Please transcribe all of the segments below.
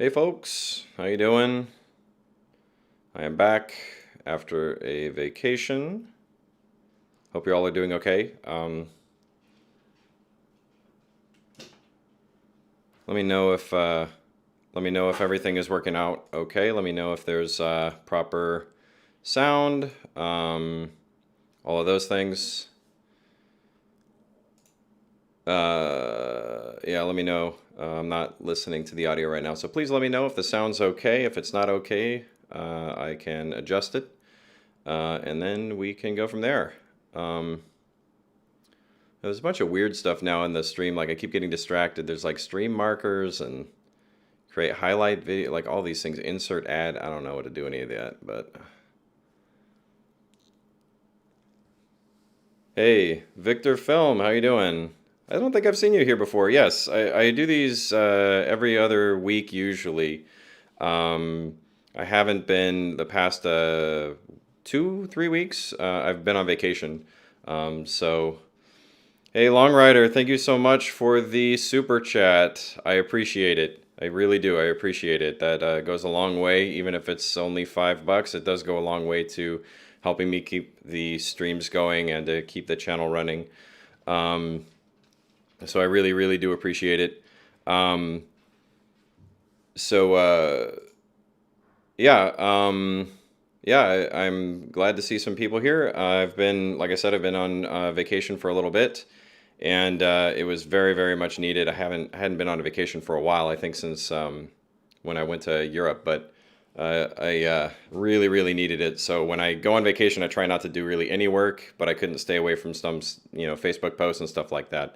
Hey folks, how you doing? I am back after a vacation. Hope you all are doing okay. Let me know if everything is working out okay. Let me know if there's proper sound, all of those things. Yeah, let me know. I'm not listening to the audio right now, so please let me know if the sound's okay. If it's not okay, I can adjust it, and then we can go from there. Um, There's a bunch of weird stuff now in the stream. Like I keep getting distracted. There's like stream markers and create highlight video, like all these things. Insert ad. I don't know what to do any of that, but hey, Victor Film, how you doing? I don't think I've seen you here before. Yes, I do these every other week usually. Um, I haven't been the past 2, 3 weeks. I've been on vacation. So hey, Long Rider, thank you so much for the super chat. I appreciate it. I really do. I appreciate it. That goes a long way. Even if it's only $5, it does go a long way to helping me keep the streams going and to keep the channel running. Um, so I really, really do appreciate it. Um, so yeah, yeah, I'm glad to see some people here. I've been, like I said, I've been on vacation for a little bit, and it was very, very much needed. I hadn't been on a vacation for a while. I think since when I went to Europe, but I really, really needed it. So when I go on vacation, I try not to do really any work, but I couldn't stay away from some, Facebook posts and stuff like that.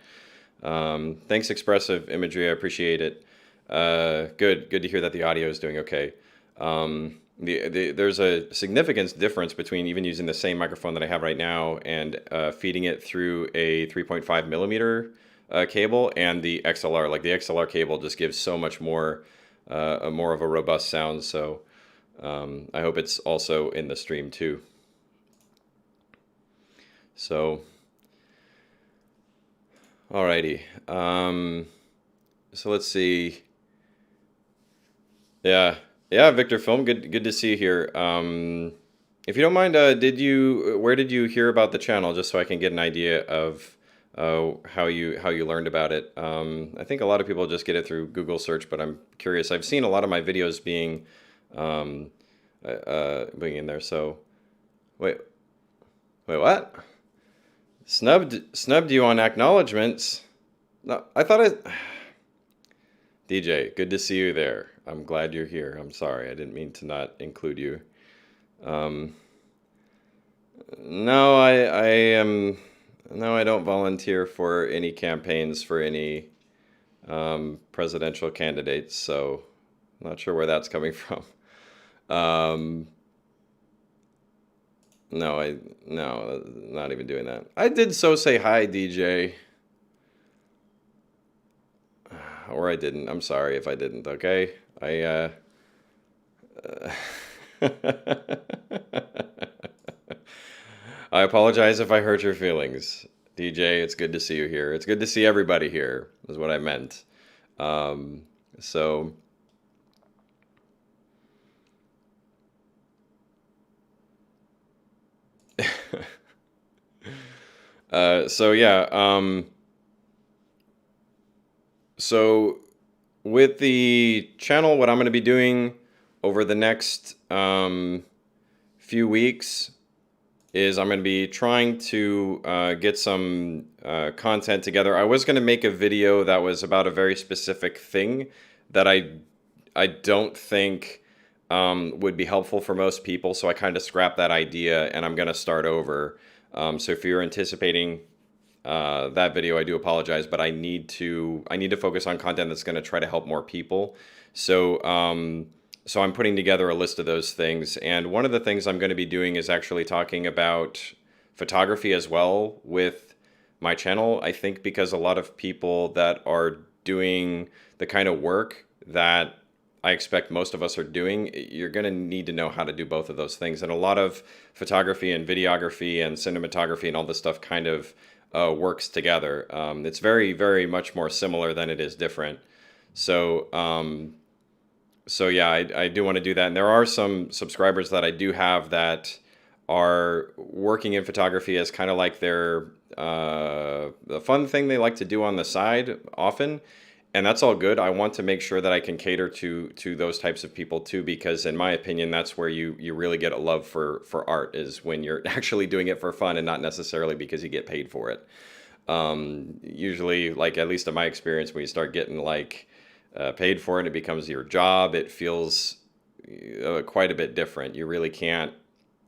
Thanks, Expressive Imagery. I appreciate it. Good to hear that the audio is doing okay. There's a significant difference between even using the same microphone that I have right now and feeding it through a 3.5 millimeter cable and the XLR. Like the XLR cable just gives so much more, more of a robust sound. So I hope it's also in the stream too. So, alrighty. So let's see. Yeah, yeah, Victor Film, good to see you here. If you don't mind, where did you hear about the channel, just so I can get an idea of how you learned about it? I think a lot of people just get it through Google search, but I'm curious. I've seen a lot of my videos um, being in there. So, wait, wait, what? Snubbed you on acknowledgements? No, I thought it. DJ, good to see you there. I'm glad you're here. I'm sorry, I didn't mean to not include you. Um, no, I am. No, I don't volunteer for any campaigns for any presidential candidates, so I'm not sure where that's coming from. Um, no, no, not even doing that. I did so say hi, DJ, or I didn't. I'm sorry if I didn't. Okay, I apologize if I hurt your feelings. DJ, it's good to see you here. It's good to see everybody here, is what I meant. Um, so, so yeah. So with the channel, what I'm going to be doing over the next few weeks is I'm going to be trying to get some content together. I was going to make a video that was about a very specific thing that I don't think would be helpful for most people, so I kind of scrapped that idea and I'm going to start over. So if you're anticipating that video, I do apologize, but I need to focus on content that's going to try to help more people. So I'm putting together a list of those things, and one of the things I'm going to be doing is actually talking about photography as well with my channel. I think because a lot of people that are doing the kind of work that I expect most of us are doing, you're going to need to know how to do both of those things. And a lot of photography and videography and cinematography and all this stuff kind of works together. It's very, very much more similar than it is different. So, So yeah, I do want to do that. And there are some subscribers that I do have that are working in photography as kind of like their the fun thing they like to do on the side often. And that's all good. I want to make sure that I can cater to those types of people too, because in my opinion, that's where you really get a love for art, is when you're actually doing it for fun and not necessarily because you get paid for it. Usually, like at least in my experience, when you start getting like paid for it, it becomes your job. It feels quite a bit different. You really can't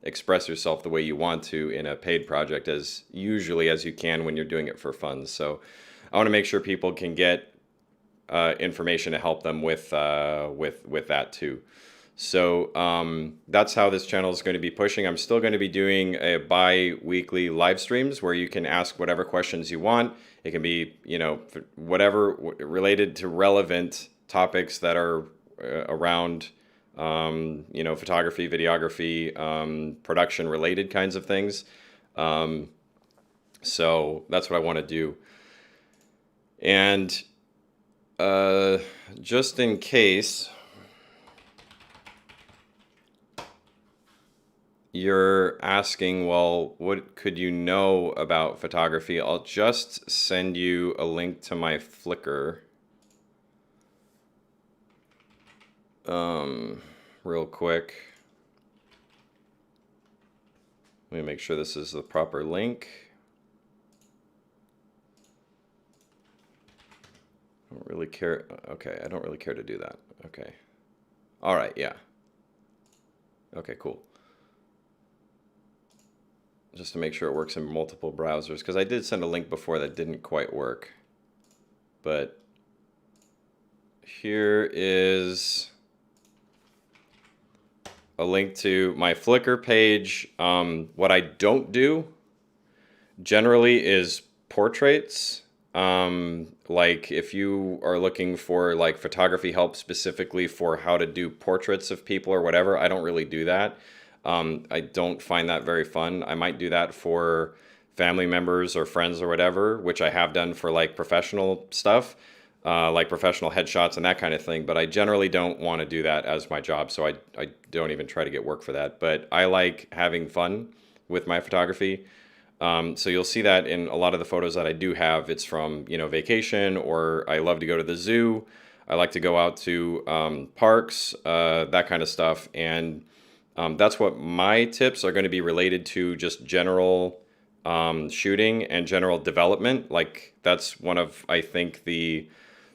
express yourself the way you want to in a paid project as usually as you can when you're doing it for fun. So I want to make sure people can get information to help them with that too. So that's how this channel is going to be pushing. I'm still going to be doing a bi-weekly live streams where you can ask whatever questions you want. It can be, whatever related to relevant topics that are around, photography, videography, production related kinds of things. So that's what I want to do. And just in case you're asking, well, what could you know about photography? I'll just send you a link to my Flickr. Real quick. Let me make sure this is the proper link. I don't really care. Okay, I don't really care to do that. Okay. All right, yeah. Okay, cool. Just to make sure it works in multiple browsers, because I did send a link before that didn't quite work. But here is a link to my Flickr page. What I don't do generally is portraits. Like if you are looking for like photography help specifically for how to do portraits of people or whatever, I don't really do that. I don't find that very fun. I might do that for family members or friends or whatever, which I have done for like professional stuff, like professional headshots and that kind of thing. But I generally don't want to do that as my job, so I don't even try to get work for that. But I like having fun with my photography. So you'll see that in a lot of the photos that I do have. It's from, vacation, or I love to go to the zoo. I like to go out to parks, that kind of stuff. And that's what my tips are going to be related to, just general shooting and general development. Like that's one of, I think, the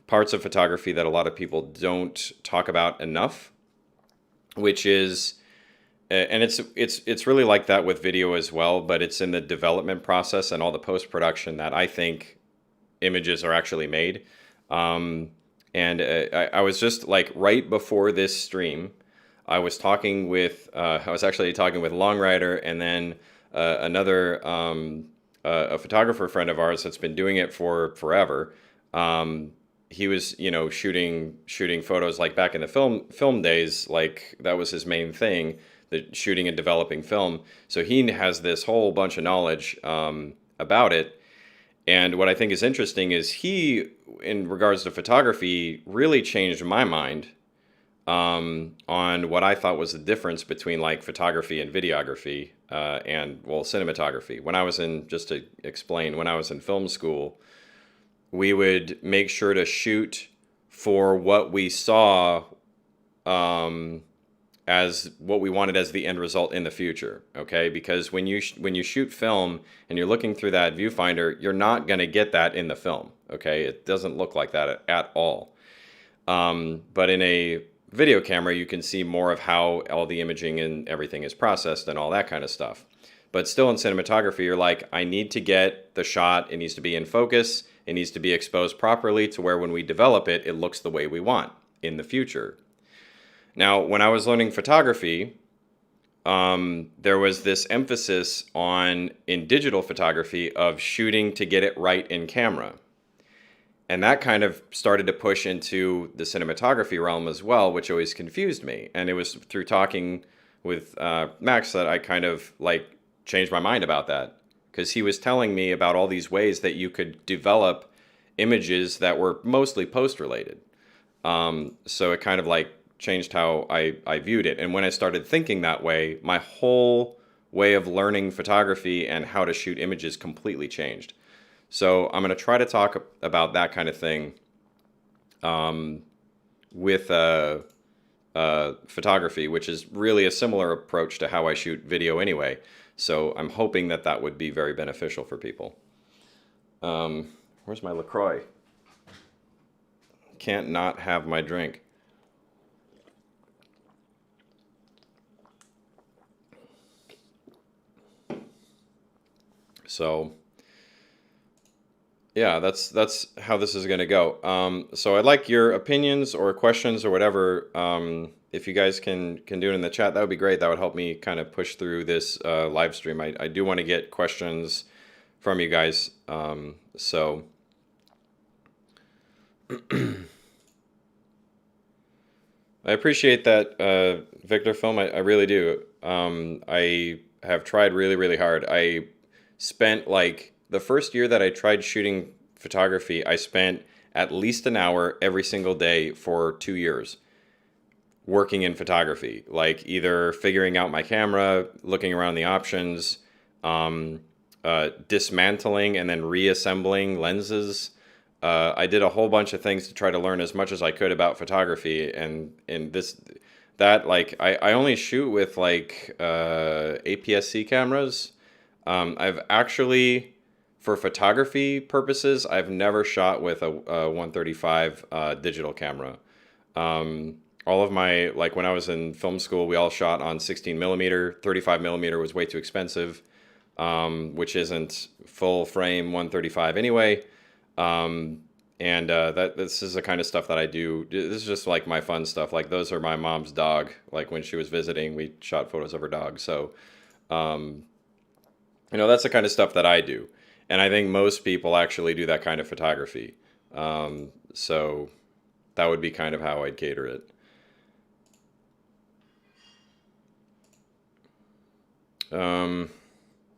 parts of photography that a lot of people don't talk about enough, which is, and it's really like that with video as well, but it's in the development process and all the post-production that I think images are actually made. And I was just like right before this stream, I was actually talking with Longrider, and then another a photographer friend of ours that's been doing it for forever. He was, shooting photos like back in the film days, like that was his main thing, the shooting and developing film. So he has this whole bunch of knowledge about it. And what I think is interesting is he, in regards to photography, really changed my mind on what I thought was the difference between like photography and videography and, well, cinematography. Just to explain, when I was in film school, we would make sure to shoot for what we saw as what we wanted as the end result in the future, okay? Because when you shoot film and you're looking through that viewfinder, you're not going to get that in the film, okay? It doesn't look like that at all. But in a video camera, you can see more of how all the imaging and everything is processed and all that kind of stuff. But still in cinematography, you're like, I need to get the shot, it needs to be in focus, it needs to be exposed properly to where when we develop it, it looks the way we want in the future. Now, when I was learning photography, there was this emphasis in digital photography of shooting to get it right in camera. And that kind of started to push into the cinematography realm as well, which always confused me. And it was through talking with Max that I kind of like changed my mind about that, because he was telling me about all these ways that you could develop images that were mostly post-related. So it kind of like changed how I viewed it. And when I started thinking that way, my whole way of learning photography and how to shoot images completely changed. So I'm going to try to talk about that kind of thing with photography, which is really a similar approach to how I shoot video anyway. So I'm hoping that that would be very beneficial for people. Where's my LaCroix? Can't not have my drink. So yeah, that's how this is going to go. So I'd like your opinions or questions or whatever. If you guys can do it in the chat, that would be great. That would help me kind of push through this live stream. I do want to get questions from you guys. So I appreciate that, Victor Film. I really do. I have tried really, really hard. I spent like the first year that I tried shooting photography, I spent at least an hour every single day for 2 years working in photography, like either figuring out my camera, looking around the options, dismantling and then reassembling lenses. I did a whole bunch of things to try to learn as much as I could about photography, and like I only shoot with like APS-C cameras. I've actually, for photography purposes, I've never shot with a 135 digital camera. All of my, like when I was in film school, we all shot on 16 millimeter. 35 millimeter was way too expensive, which isn't full frame 135 anyway. This is the kind of stuff that I do. This is just like my fun stuff. Like those are my mom's dog. Like when she was visiting, we shot photos of her dog. So, that's the kind of stuff that I do. And I think most people actually do that kind of photography. So that would be kind of how I'd cater it. I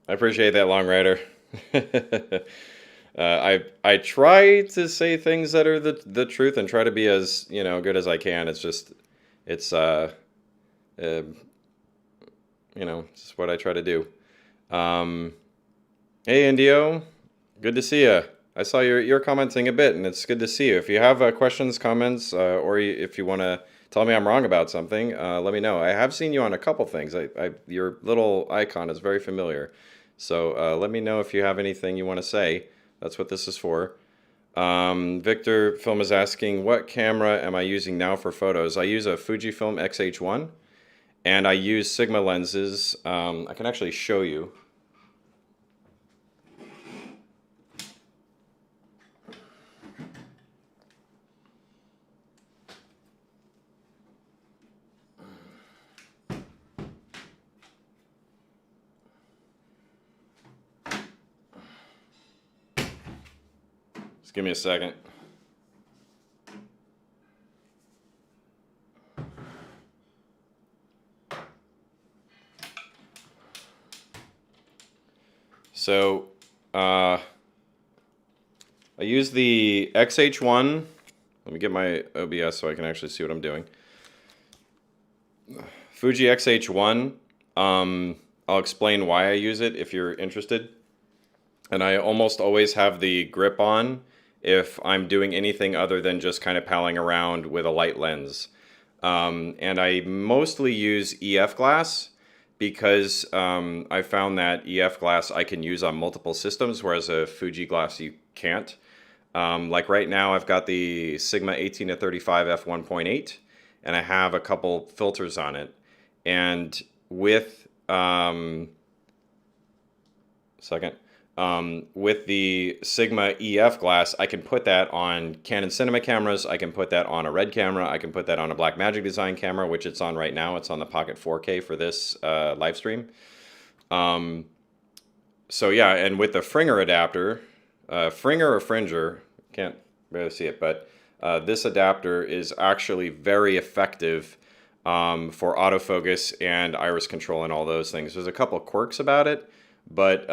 appreciate that, Long Rider. I try to say things that are the truth and try to be as good as I can. It's just it's what I try to do. Hey Indio, good to see you. I saw you're commenting a bit, and it's good to see you. If you have questions, comments, or if you want to tell me I'm wrong about something, let me know. I have seen you on a couple things. Your little icon is very familiar. So let me know if you have anything you want to say. That's what this is for. Victor Film is asking, what camera am I using now for photos? I use a Fujifilm X-H1, and I use Sigma lenses. I can actually show you. Give me a second. So I use the X-H1. Let me get my OBS so I can actually see what I'm doing. Fuji X-H1. I'll explain why I use it if you're interested. And I almost always have the grip on if I'm doing anything other than just kind of palling around with a light lens. And I mostly use EF glass because I found that EF glass I can use on multiple systems, whereas a Fuji glass you can't. Like right now I've got the Sigma 18-35 f1.8, and I have a couple filters on it. And with with the Sigma EF glass, I can put that on Canon Cinema cameras, I can put that on a Red camera, I can put that on a Blackmagic Design camera, which it's on right now. It's on the Pocket 4K for this live stream. So yeah, and with the Fringer adapter, Fringer or Fringer, can't really see it, but this adapter is actually very effective for autofocus and iris control and all those things. There's a couple of quirks about it, but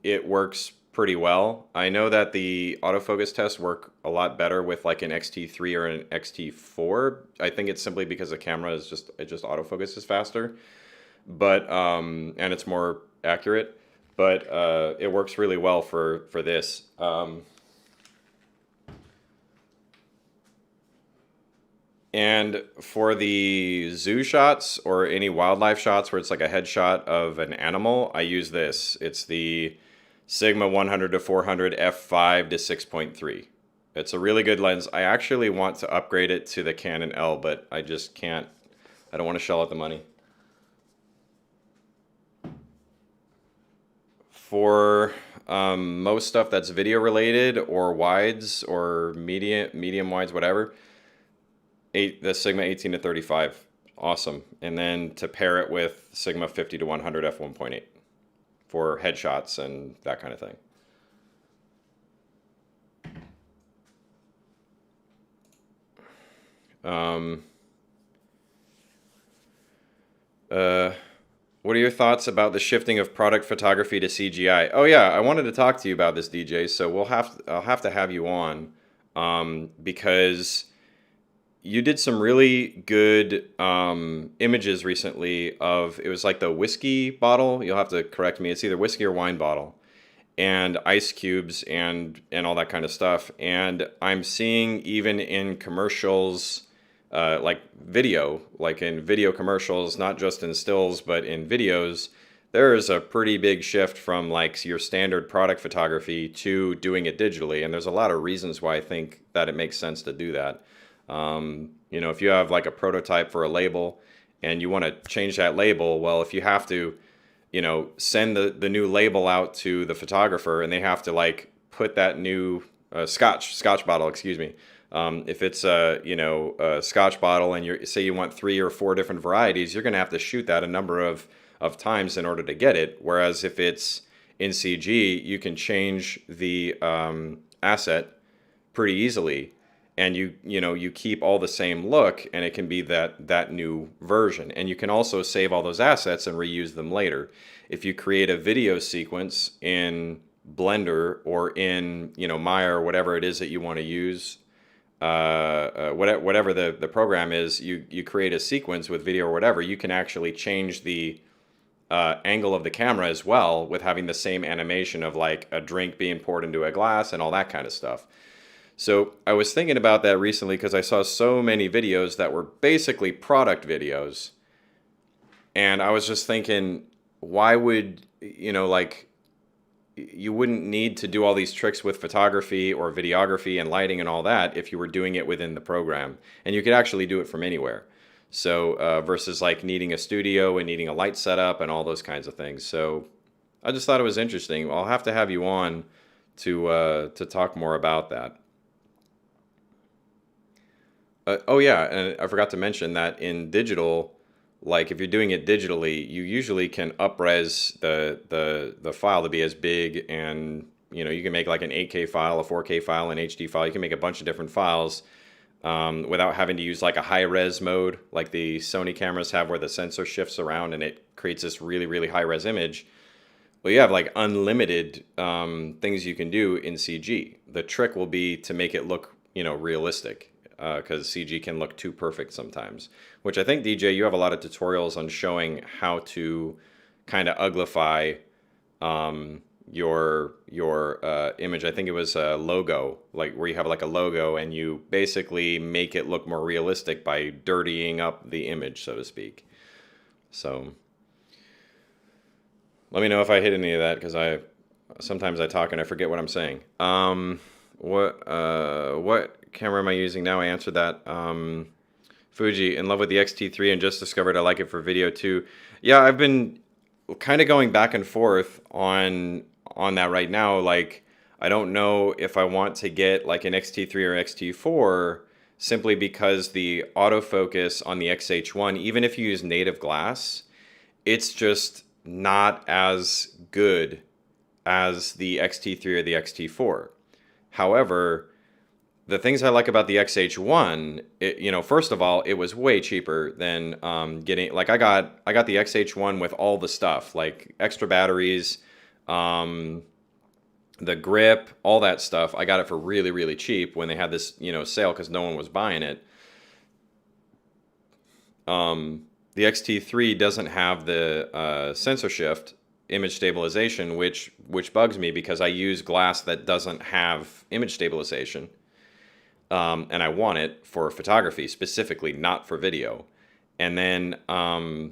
it works pretty well. I know that the autofocus tests work a lot better with like an X-T3 or an X-T4. I think it's simply because the camera is just it just autofocuses faster, but and it's more accurate. But it works really well for this. And for the zoo shots or any wildlife shots where it's like a headshot of an animal, I use this. It's the Sigma 100 to 400 f5 to 6.3. It's a really good lens. I actually want to upgrade it to the Canon L, but I just can't. I don't want to shell out the money. For most stuff that's video related or wides or medium wides, whatever, the Sigma 18 to 35, awesome. And then to pair it with Sigma 50 to 100 f1.8 for headshots and that kind of thing. What are your thoughts about the shifting of product photography to CGI? Oh yeah, I wanted to talk to you about this, DJ. So I'll have to have you on because you did some really good images recently of, it was like the whiskey bottle. You'll have to correct me. It's either whiskey or wine bottle, and ice cubes and all that kind of stuff. And I'm seeing even in commercials, like video, like in video commercials, not just in stills, but in videos, there is a pretty big shift from like your standard product photography to doing it digitally. And there's a lot of reasons why I think that it makes sense to do that. You know, if you have like a prototype for a label and you want to change that label, well, if you have to, you know, send the new label out to the photographer and they have to like put that new scotch bottle, excuse me. If it's a, you know, a scotch bottle and you say you want 3 or 4 different varieties, you're going to have to shoot that a number of times in order to get it. Whereas if it's in CG, you can change the asset pretty easily, and you know, you keep all the same look, and it can be that new version. And you can also save all those assets and reuse them later. If you create a video sequence in Blender or in, you know, Maya or whatever it is that you want to use, whatever the program is, you create a sequence with video or whatever, you can actually change the angle of the camera as well, with having the same animation of like a drink being poured into a glass and all that kind of stuff. So I was thinking about that recently because I saw so many videos that were basically product videos. And I was just thinking, why would, you know, like, you wouldn't need to do all these tricks with photography or videography and lighting and all that if you were doing it within the program. And you could actually do it from anywhere. So versus like needing a studio and needing a light setup and all those kinds of things. So I just thought it was interesting. I'll have to have you on to talk more about that. Oh yeah, and I forgot to mention that in digital, like if you're doing it digitally, you usually can upres the file to be as big, and you know, you can make like an 8K file, a 4K file, an HD file. You can make a bunch of different files without having to use like a high res mode like the Sony cameras have, where the sensor shifts around and it creates this really high res image. Well, you have like unlimited things you can do in CG. The trick will be to make it look, you know, realistic. Because CG can look too perfect sometimes, which I think, DJ, you have a lot of tutorials on showing how to kind of uglify your image. I think it was a logo, like where you have like a logo and you basically make it look more realistic by dirtying up the image, so to speak. So let me know if I hit any of that, because sometimes I talk and I forget what I'm saying. What camera am I using now? I answered that. Fuji, in love with the X-T3 and just discovered I like it for video too. Yeah, I've been kind of going back and forth on that right now. Like, I don't know if I want to get like an X-T3 or X-T4, simply because the autofocus on the X-H1, even if you use native glass, it's just not as good as the X-T3 or the X-T4. However, the things I like about the X-H1, you know, first of all, it was way cheaper than getting, like I got the X-H1 with all the stuff, like extra batteries, the grip, all that stuff. I got it for really, really cheap when they had this, sale because no one was buying it. The XT3 doesn't have the sensor shift image stabilization, which bugs me because I use glass that doesn't have image stabilization, and I want it for photography specifically, not for video. And then uh,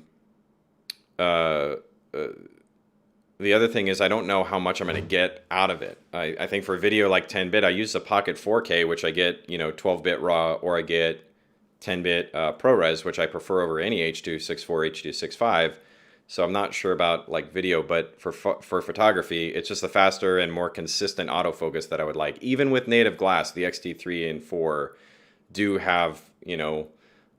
the other thing is I don't know how much I'm going to get out of it. I think for video like 10-bit, I use the Pocket 4K, which I get 12-bit RAW, or I get 10-bit ProRes, which I prefer over any H.264, H.265. So I'm not sure about like video, but for photography, it's just the faster and more consistent autofocus that I would like. Even with native glass, the XT3 and 4 do have,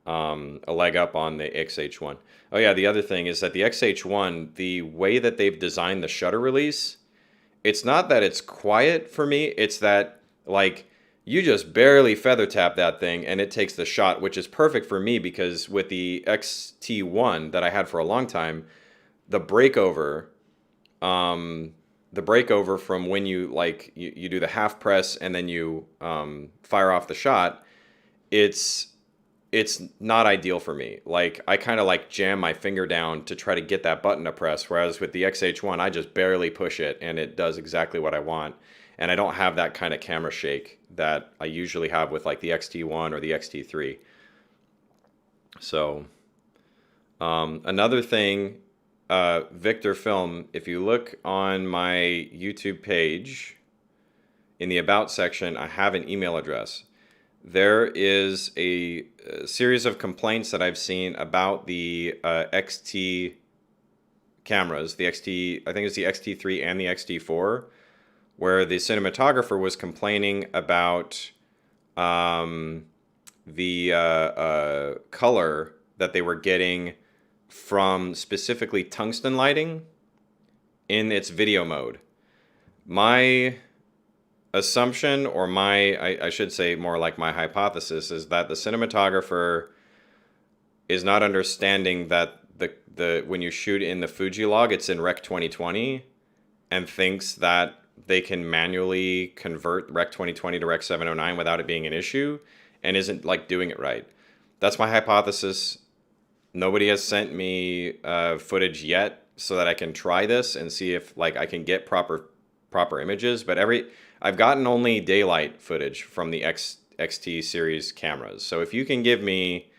a leg up on the XH1. Oh yeah, the other thing is that the XH1, the way that they've designed the shutter release, it's not that it's quiet for me, it's that like you just barely feather tap that thing and it takes the shot, which is perfect for me because with the XT1 that I had for a long time, the breakover, the breakover from when you you do the half press and then you fire off the shot, it's not ideal for me. Like I kind of like jam my finger down to try to get that button to press, whereas with the XH1 I just barely push it and it does exactly what I want. And I don't have that kind of camera shake that I usually have with like the XT1 or the XT3. So another thing, Victor Film, if you look on my YouTube page in the About section, I have an email address. There is a series of complaints that I've seen about the XT cameras, the XT, I think it's the XT3 and the XT4, where the cinematographer was complaining about the color that they were getting from specifically tungsten lighting in its video mode. My assumption, or I should say more like my hypothesis, is that the cinematographer is not understanding that the when you shoot in the Fuji log, it's in Rec 2020, and thinks that they can manually convert Rec 2020 to Rec 709 without it being an issue, and isn't like doing it right. That's my hypothesis. Nobody has sent me footage yet so that I can try this and see if like I can get proper images. But I've gotten only daylight footage from the XT series cameras. So if you can give me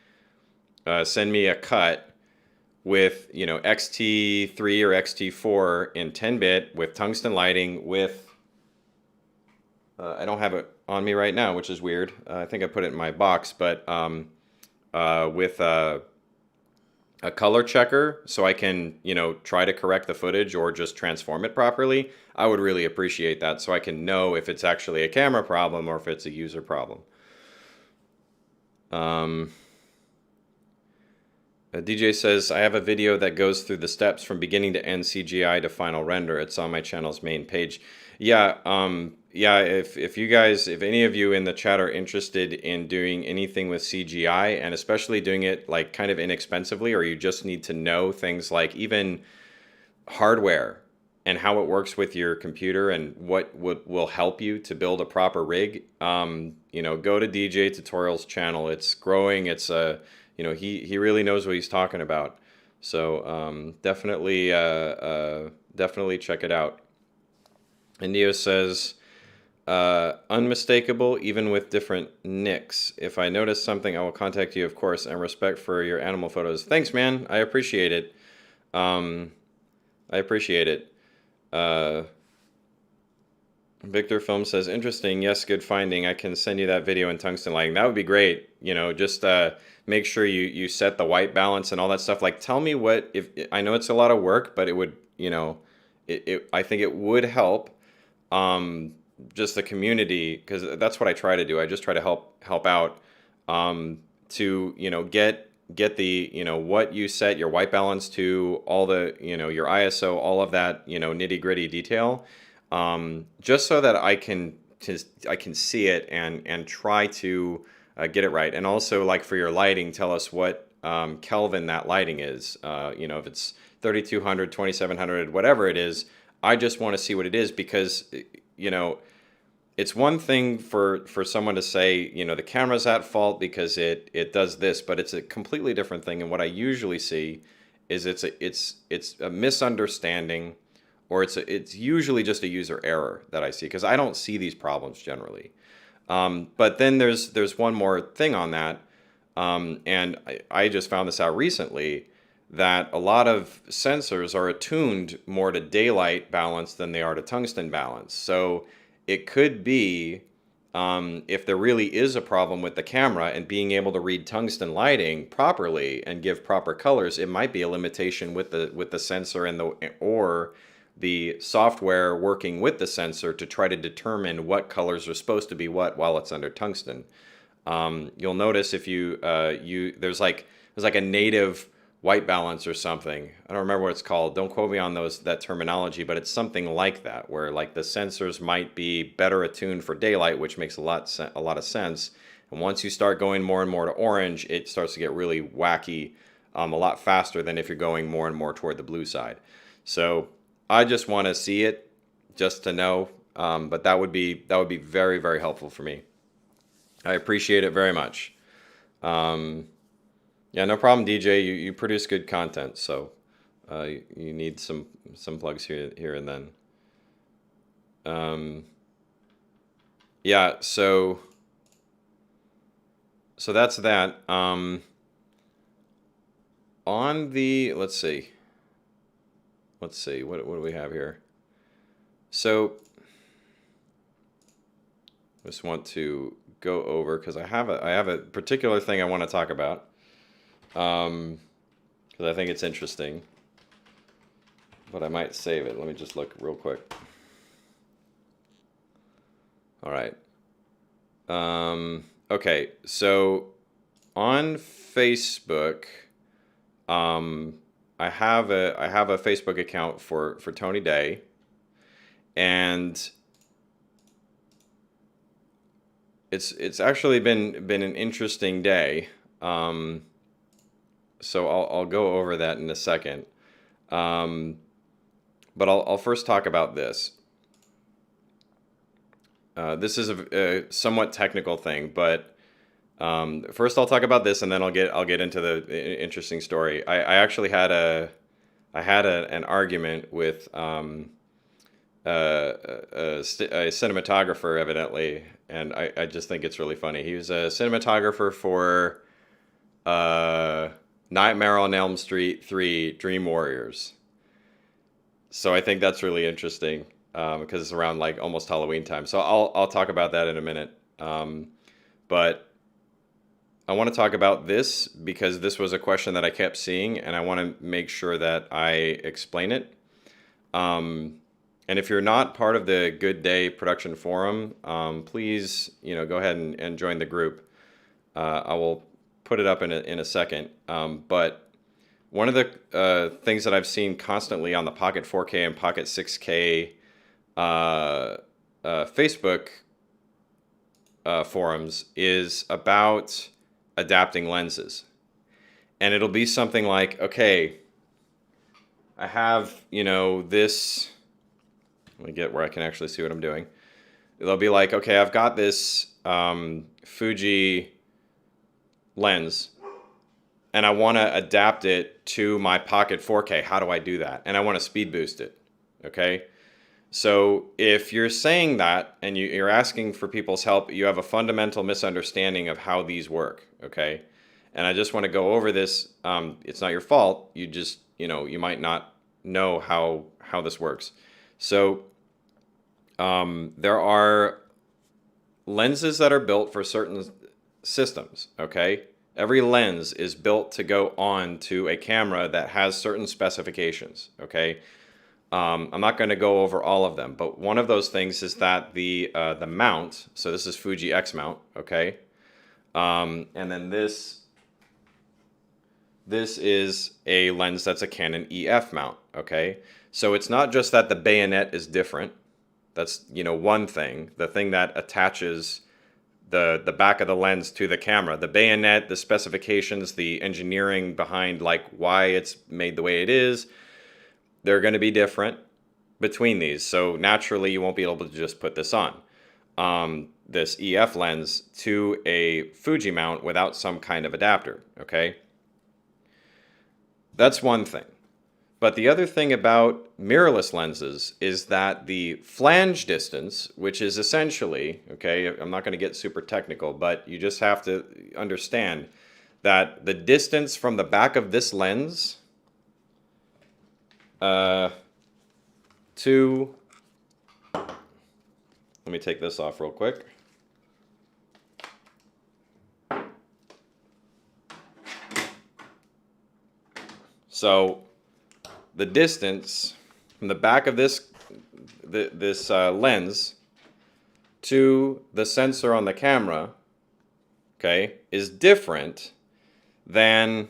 send me a cut with XT3 or XT4 in 10-bit with tungsten lighting with I don't have it on me right now, which is weird. I think I put it in my box, but with a color checker so I can, try to correct the footage or just transform it properly, I would really appreciate that so I can know if it's actually a camera problem or if it's a user problem. DJ says, I have a video that goes through the steps from beginning to end CGI to final render. It's on my channel's main page. Yeah, if you guys, if any of you in the chat are interested in doing anything with CGI, and especially doing it like kind of inexpensively, or you just need to know things like even hardware and how it works with your computer and what will help you to build a proper rig, go to DJ Tutorials channel. It's growing. It's he really knows what he's talking about. So definitely check it out. Indio says, unmistakable even with different nicks. If I notice something, I will contact you, of course, and respect for your animal photos. Thanks, man. I appreciate it. Victor Film says, interesting. Yes, good finding. I can send you that video in tungsten lighting. That would be great. Just make sure you set the white balance and all that stuff. Like, tell me what, if I know it's a lot of work, but it would, I think it would help just the community, because that's what I try to do. I just try to help out to get the what you set your white balance to, all the your ISO, all of that nitty gritty detail, just so that I can see it and try to get it right. And also, like, for your lighting, tell us what Kelvin that lighting is. If it's 3200, 2700, whatever it is. I just want to see what it is, because you know, it's one thing for someone to say, the camera's at fault because it does this, but it's a completely different thing. And what I usually see is it's a misunderstanding, or it's usually just a user error that I see, because I don't see these problems generally. But then there's one more thing on that, and I just found this out recently, that a lot of sensors are attuned more to daylight balance than they are to tungsten balance. So it could be, if there really is a problem with the camera and being able to read tungsten lighting properly and give proper colors, it might be a limitation with the sensor or the software working with the sensor to try to determine what colors are supposed to be what while it's under tungsten. You'll notice if there's like a native white balance or something. I don't remember what it's called. Don't quote me on that terminology, but it's something like that, where like the sensors might be better attuned for daylight, which makes a lot of sense. And once you start going more and more to orange, it starts to get really wacky, a lot faster than if you're going more and more toward the blue side. So I just want to see it just to know, but that would be very, very helpful for me. I appreciate it very much. Yeah, no problem, DJ. You produce good content, so you need some plugs here and then. Yeah, so that's that. On the let's see, what do we have here? So I just want to go over, because I have a particular thing I want to talk about. Because I think it's interesting, but I might save it. Let me just look real quick. All right. Okay, so on Facebook, I have a Facebook account for Tony Day, and it's actually been an interesting day. So I'll go over that in a second, but I'll first talk about this. This is a somewhat technical thing, but first I'll talk about this, and then I'll get into the interesting story. I actually had an argument with a cinematographer, evidently, and I just think it's really funny. He was a cinematographer for Nightmare on Elm Street 3 Dream Warriors. So I think that's really interesting, because it's around like almost Halloween time. So I'll talk about that in a minute. But I want to talk about this because this was a question that I kept seeing, and I want to make sure that I explain it. And if you're not part of the Good Day Production Forum, please, go ahead and join the group. I will put it up in a second. But one of the things that I've seen constantly on the Pocket 4K and Pocket 6K Facebook forums is about adapting lenses. And it'll be something like, okay, I have, this, let me get where I can actually see what I'm doing. They'll be like, okay, I've got this Fuji lens, and I want to adapt it to my Pocket 4K. How do I do that? And I want to speed boost it, okay? So if you're saying that and you're asking for people's help, you have a fundamental misunderstanding of how these work, okay? And I just want to go over this. It's not your fault. You just, you might not know how this works. So there are lenses that are built for certain systems, okay? Every lens is built to go on to a camera that has certain specifications, okay? I'm not going to go over all of them, but one of those things is that the mount, so this is Fuji X mount, okay? And then this is a lens that's a Canon EF mount, okay? So it's not just that the bayonet is different. That's, one thing, the thing that attaches the back of the lens to the camera. The bayonet, the specifications, the engineering behind like why it's made the way it is, they're going to be different between these. So naturally, you won't be able to just put this on, this EF lens to a Fuji mount without some kind of adapter, okay? That's one thing. But the other thing about mirrorless lenses is that the flange distance, which is essentially, okay, I'm not going to get super technical, but you just have to understand that the distance from the back of this lens to, let me take this off real quick. So the distance from the back of this lens to the sensor on the camera, okay, is different than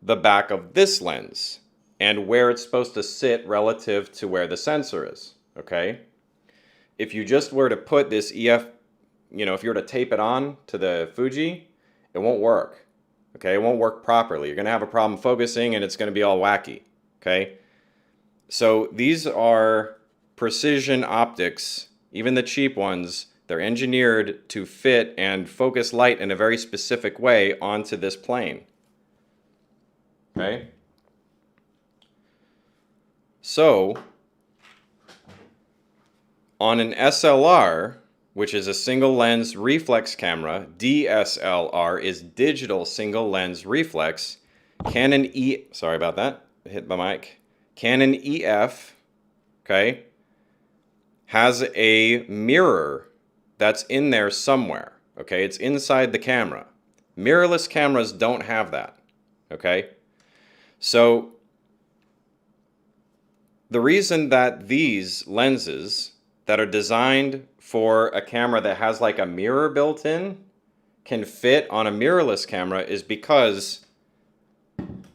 the back of this lens and where it's supposed to sit relative to where the sensor is, okay? If you just were to put this EF, if you were to tape it on to the Fuji, it won't work, okay? It won't work properly. You're going to have a problem focusing and it's going to be all wacky, okay? So these are precision optics, even the cheap ones. They're engineered to fit and focus light in a very specific way onto this plane, okay? So on an SLR, which is a single lens reflex camera, DSLR is digital single lens reflex, Canon sorry about that, hit my mic. Canon EF, okay, has a mirror that's in there somewhere, okay? It's inside the camera. Mirrorless cameras don't have that, okay? So the reason that these lenses that are designed for a camera that has like a mirror built in can fit on a mirrorless camera is because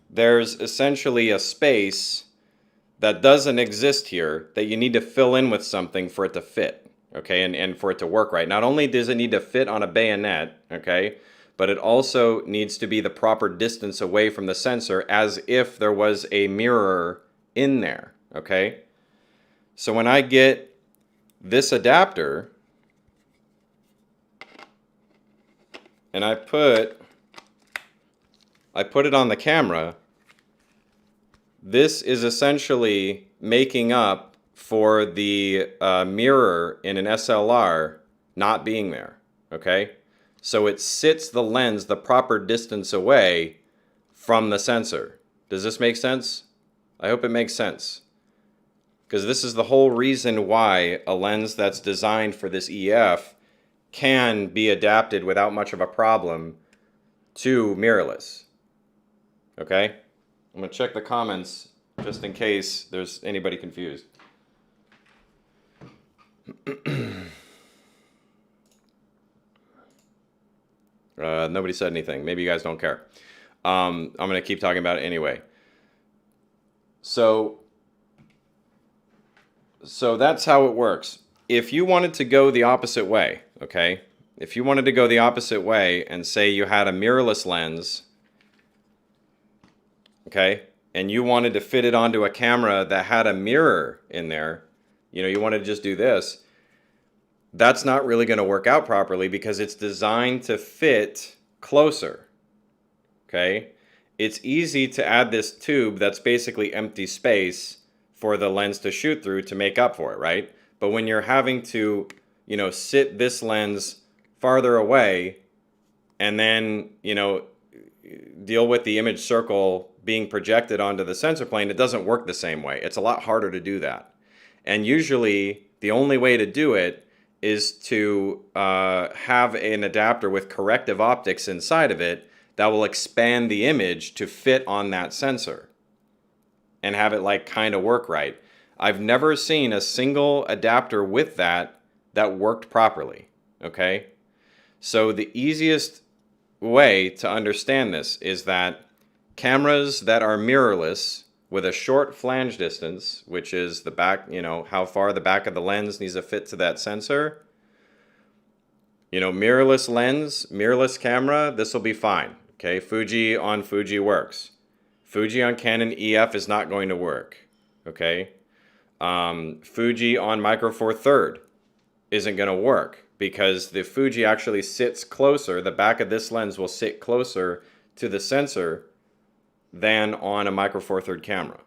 there's essentially a space that doesn't exist here that you need to fill in with something for it to fit, okay, and for it to work right. Not only does it need to fit on a bayonet, okay, but it also needs to be the proper distance away from the sensor as if there was a mirror in there, okay? So when I get this adapter and I put it on the camera, this is essentially making up for the mirror in an SLR not being there, okay? So it sits the lens the proper distance away from the sensor. Does this make sense? I hope it makes sense. Because this is the whole reason why a lens that's designed for this EF can be adapted without much of a problem to mirrorless. Okay? I'm going to check the comments just in case there's anybody confused. Nobody said anything. Maybe you guys don't care. I'm going to keep talking about it anyway. So that's how it works. If you wanted to go the opposite way, okay? If you wanted to go the opposite way and say you had a mirrorless lens, okay, and you wanted to fit it onto a camera that had a mirror in there, you wanted to just do this, that's not really going to work out properly because it's designed to fit closer, okay? It's easy to add this tube that's basically empty space for the lens to shoot through to make up for it, right? But when you're having to, sit this lens farther away and then, deal with the image circle being projected onto the sensor plane, it doesn't work the same way. It's a lot harder to do that. And usually the only way to do it is to have an adapter with corrective optics inside of it that will expand the image to fit on that sensor and have it kind of work right. I've never seen a single adapter with that worked properly, okay? So the easiest way to understand this is that cameras that are mirrorless with a short flange distance, which is the back, how far the back of the lens needs to fit to that sensor, mirrorless lens, mirrorless camera, this will be fine, okay? Fuji on Fuji works. Fuji on Canon EF is not going to work, okay? Fuji on Micro Four Third isn't going to work because the Fuji actually sits closer. The back of this lens will sit closer to the sensor than on a Micro Four Third camera.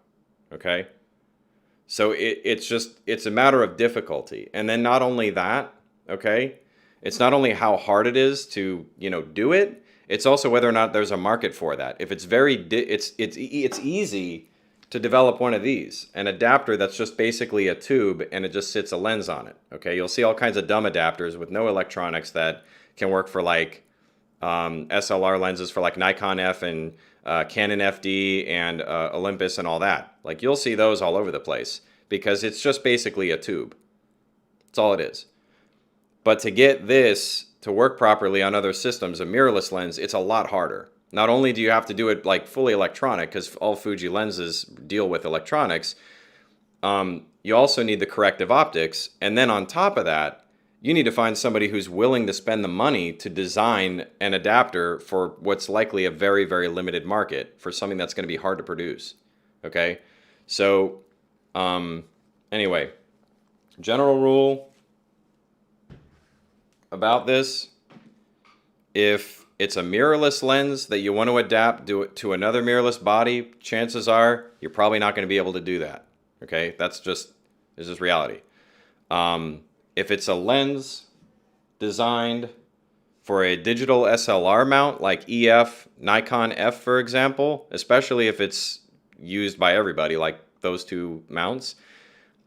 Okay, so it's a matter of difficulty, and then not only that, okay, it's not only how hard it is to do it. It's also whether or not there's a market for that. If it's it's easy to develop one of these, an adapter that's just basically a tube and it just sits a lens on it. Okay, you'll see all kinds of dumb adapters with no electronics that can work for like SLR lenses for like Nikon F and Canon FD and Olympus and all that. Like you'll see those all over the place because it's just basically a tube. That's all it is. But to get this to work properly on other systems, a mirrorless lens, it's a lot harder. Not only do you have to do it like fully electronic, because all Fuji lenses deal with electronics, you also need the corrective optics. And then on top of that, you need to find somebody who's willing to spend the money to design an adapter for what's likely a very, very limited market for something that's going to be hard to produce. Okay? So, anyway, general rule about this, if it's a mirrorless lens that you want to adapt to another mirrorless body, chances are you're probably not going to be able to do that. Okay, it's just reality. If it's a lens designed for a digital SLR mount like EF, Nikon F, for example, especially if it's used by everybody like those two mounts,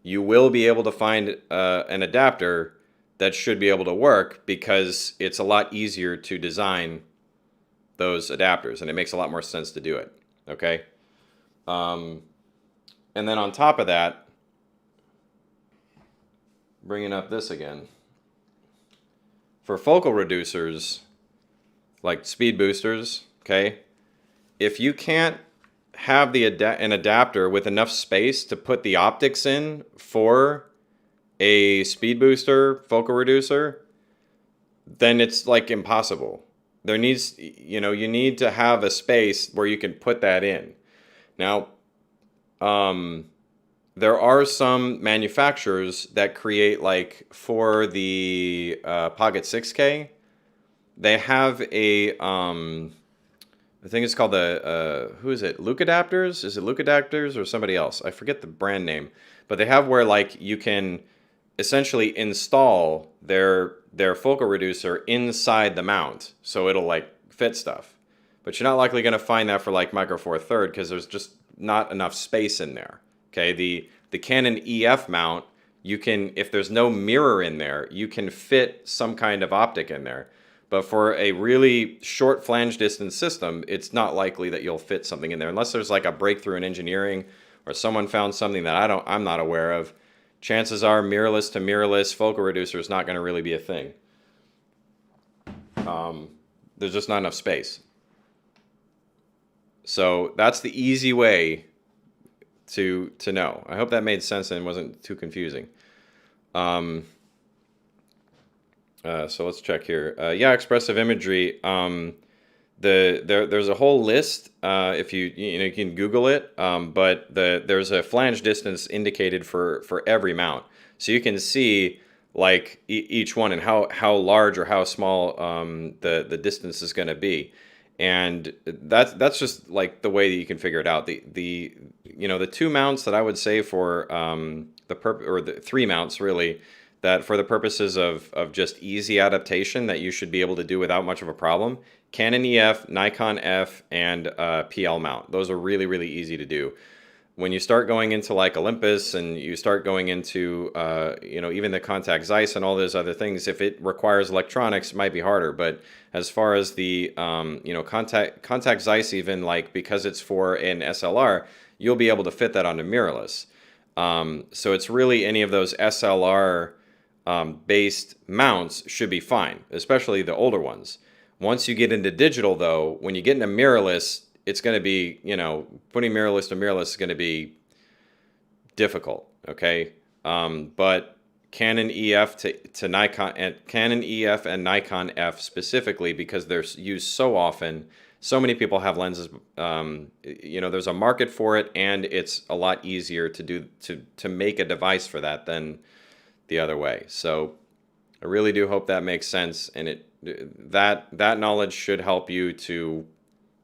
you will be able to find an adapter that should be able to work because it's a lot easier to design those adapters and it makes a lot more sense to do it. Okay. And then on top of that, bringing up this again, for focal reducers like speed boosters, okay, if you can't have an adapter with enough space to put the optics in for a speed booster focal reducer, then it's like impossible. There needs, you need to have a space where you can put that in. Now, there are some manufacturers that create, like for the Pocket 6K, they have I think it's called who is it? Luke Adapters? Is it Luke Adapters or somebody else? I forget the brand name, but they have where like you can essentially install their focal reducer inside the mount, so it'll like fit stuff. But you're not likely going to find that for like Micro Four Third because there's just not enough space in there. Okay, the Canon EF mount, you can, if there's no mirror in there, you can fit some kind of optic in there. But for a really short flange distance system, it's not likely that you'll fit something in there unless there's like a breakthrough in engineering or someone found something that I'm not aware of. Chances are mirrorless to mirrorless focal reducer is not going to really be a thing. There's just not enough space. So that's the easy way to know. I hope that made sense and wasn't too confusing. So let's check here. Yeah, expressive imagery. There's a whole list. If you can Google it. But there's a flange distance indicated for every mount, so you can see like each one and how large or how small the distance is going to be, and that's just like the way that you can figure it out. The two mounts that I would say for the three mounts really, that for the purposes of just easy adaptation that you should be able to do without much of a problem: Canon EF, Nikon F, and PL mount. Those are really, really easy to do. When you start going into like Olympus and you start going into even the Contact Zeiss and all those other things, if it requires electronics, it might be harder. But as far as the Contact Zeiss, even like because it's for an SLR, you'll be able to fit that onto mirrorless. So it's really any of those SLR based mounts should be fine, especially the older ones. Once you get into digital, though, when you get into mirrorless, it's going to be, putting mirrorless to mirrorless is going to be difficult, okay? But, Canon EF to Nikon, and Canon EF and Nikon F specifically, because they're used so often. So many people have lenses. There's a market for it, and it's a lot easier to make a device for that than the other way. So I really do hope that makes sense, and that knowledge should help you to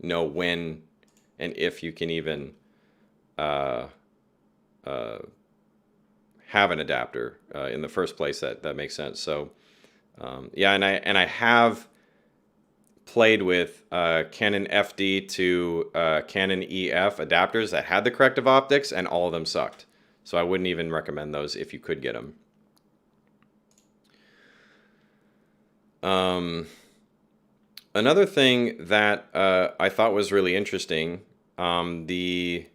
know when and if you can even uh, uh, have an adapter in the first place. That makes sense. So yeah, and I have played with Canon FD to Canon EF adapters that had the corrective optics, and all of them sucked. So I wouldn't even recommend those if you could get them. Another thing that I thought was really interesting, I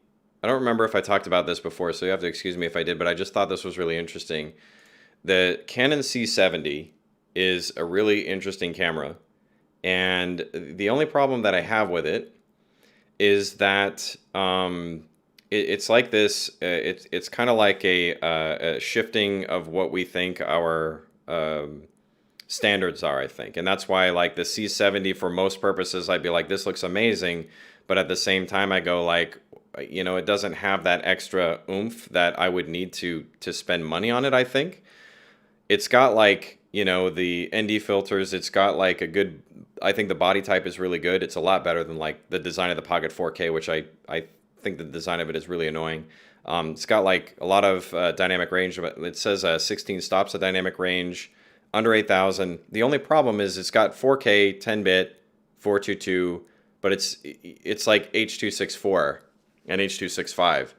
don't remember if I talked about this before, so you have to excuse me if I did, but I just thought this was really interesting. The Canon C70 is a really interesting camera, and the only problem that I have with it is that it's like this. It's kind of like a shifting of what we think our standards are, I think. And that's why, like, the C70, for most purposes, I'd be like, this looks amazing. But at the same time, I go like, it doesn't have that extra oomph that I would need to spend money on it, I think. It's got like, the ND filters. It's got like a good, I think the body type is really good. It's a lot better than like the design of the Pocket 4K, which I think the design of it is really annoying. It's got like a lot of dynamic range. It says 16 stops of dynamic range, under 8,000. The only problem is it's got 4K 10-bit 422, but it's like H.264 and H.265.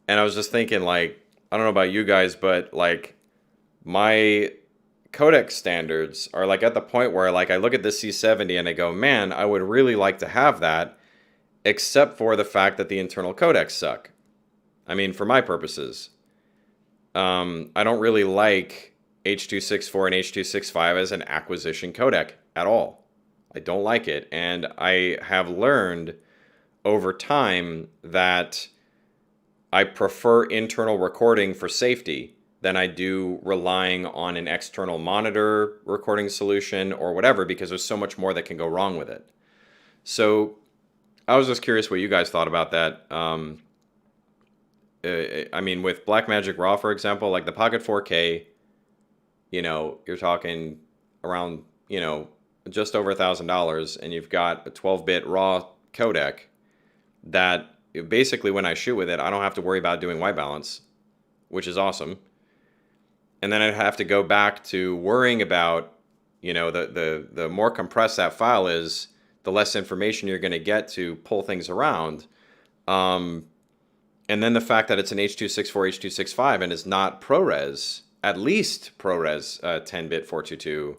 And I was just thinking, like, I don't know about you guys, but like my codec standards are like at the point where like I look at this C70 and I go, man, I would really like to have that, except for the fact that the internal codecs suck. I mean, for my purposes, I don't really like H.264 and H.265 as an acquisition codec at all. I don't like it, and I have learned over time that I prefer internal recording for safety than I do relying on an external monitor recording solution or whatever, because there's so much more that can go wrong with it. So I was just curious what you guys thought about that. I mean, with Blackmagic RAW, for example, like the Pocket 4K, you're talking around, just over $1,000, and you've got a 12-bit RAW codec that basically when I shoot with it, I don't have to worry about doing white balance, which is awesome. And then I'd have to go back to worrying about, the more compressed that file is, the less information you're going to get to pull things around. And then the fact that it's an H.264, H.265, and is not ProRes, at least ProRes 10-bit 422,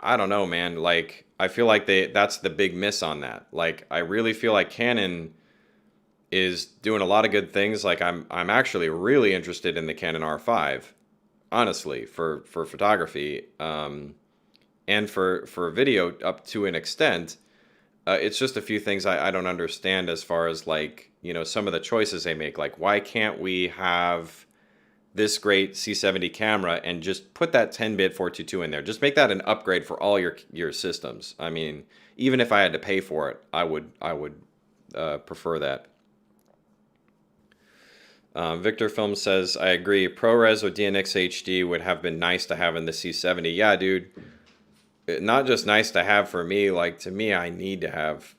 I don't know, man. Like, I feel like that's the big miss on that. Like, I really feel like Canon is doing a lot of good things. Like, I'm actually really interested in the Canon R5, honestly, for photography, and for video up to an extent. It's just a few things I don't understand as far as like, some of the choices they make. Like, why can't we have this great C70 camera and just put that 10-bit 422 in there? Just make that an upgrade for all your systems. I mean, even if I had to pay for it, I would prefer that. Victor Film says, I agree. ProRes or DNx HD would have been nice to have in the C70. Yeah, dude. Not just nice to have for me. Like, to me, I need to have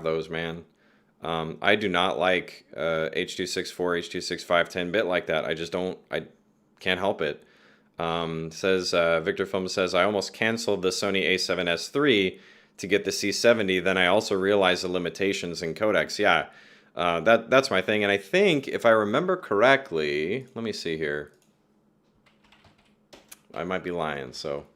those, man. I do not like H.264, H.265 10-bit like that. I can't help it. Victor Film says, I almost canceled the Sony a7S III to get the C70. Then I also realized the limitations in codecs. Yeah, that's my thing. And I think, if I remember correctly, let me see here. I might be lying, so.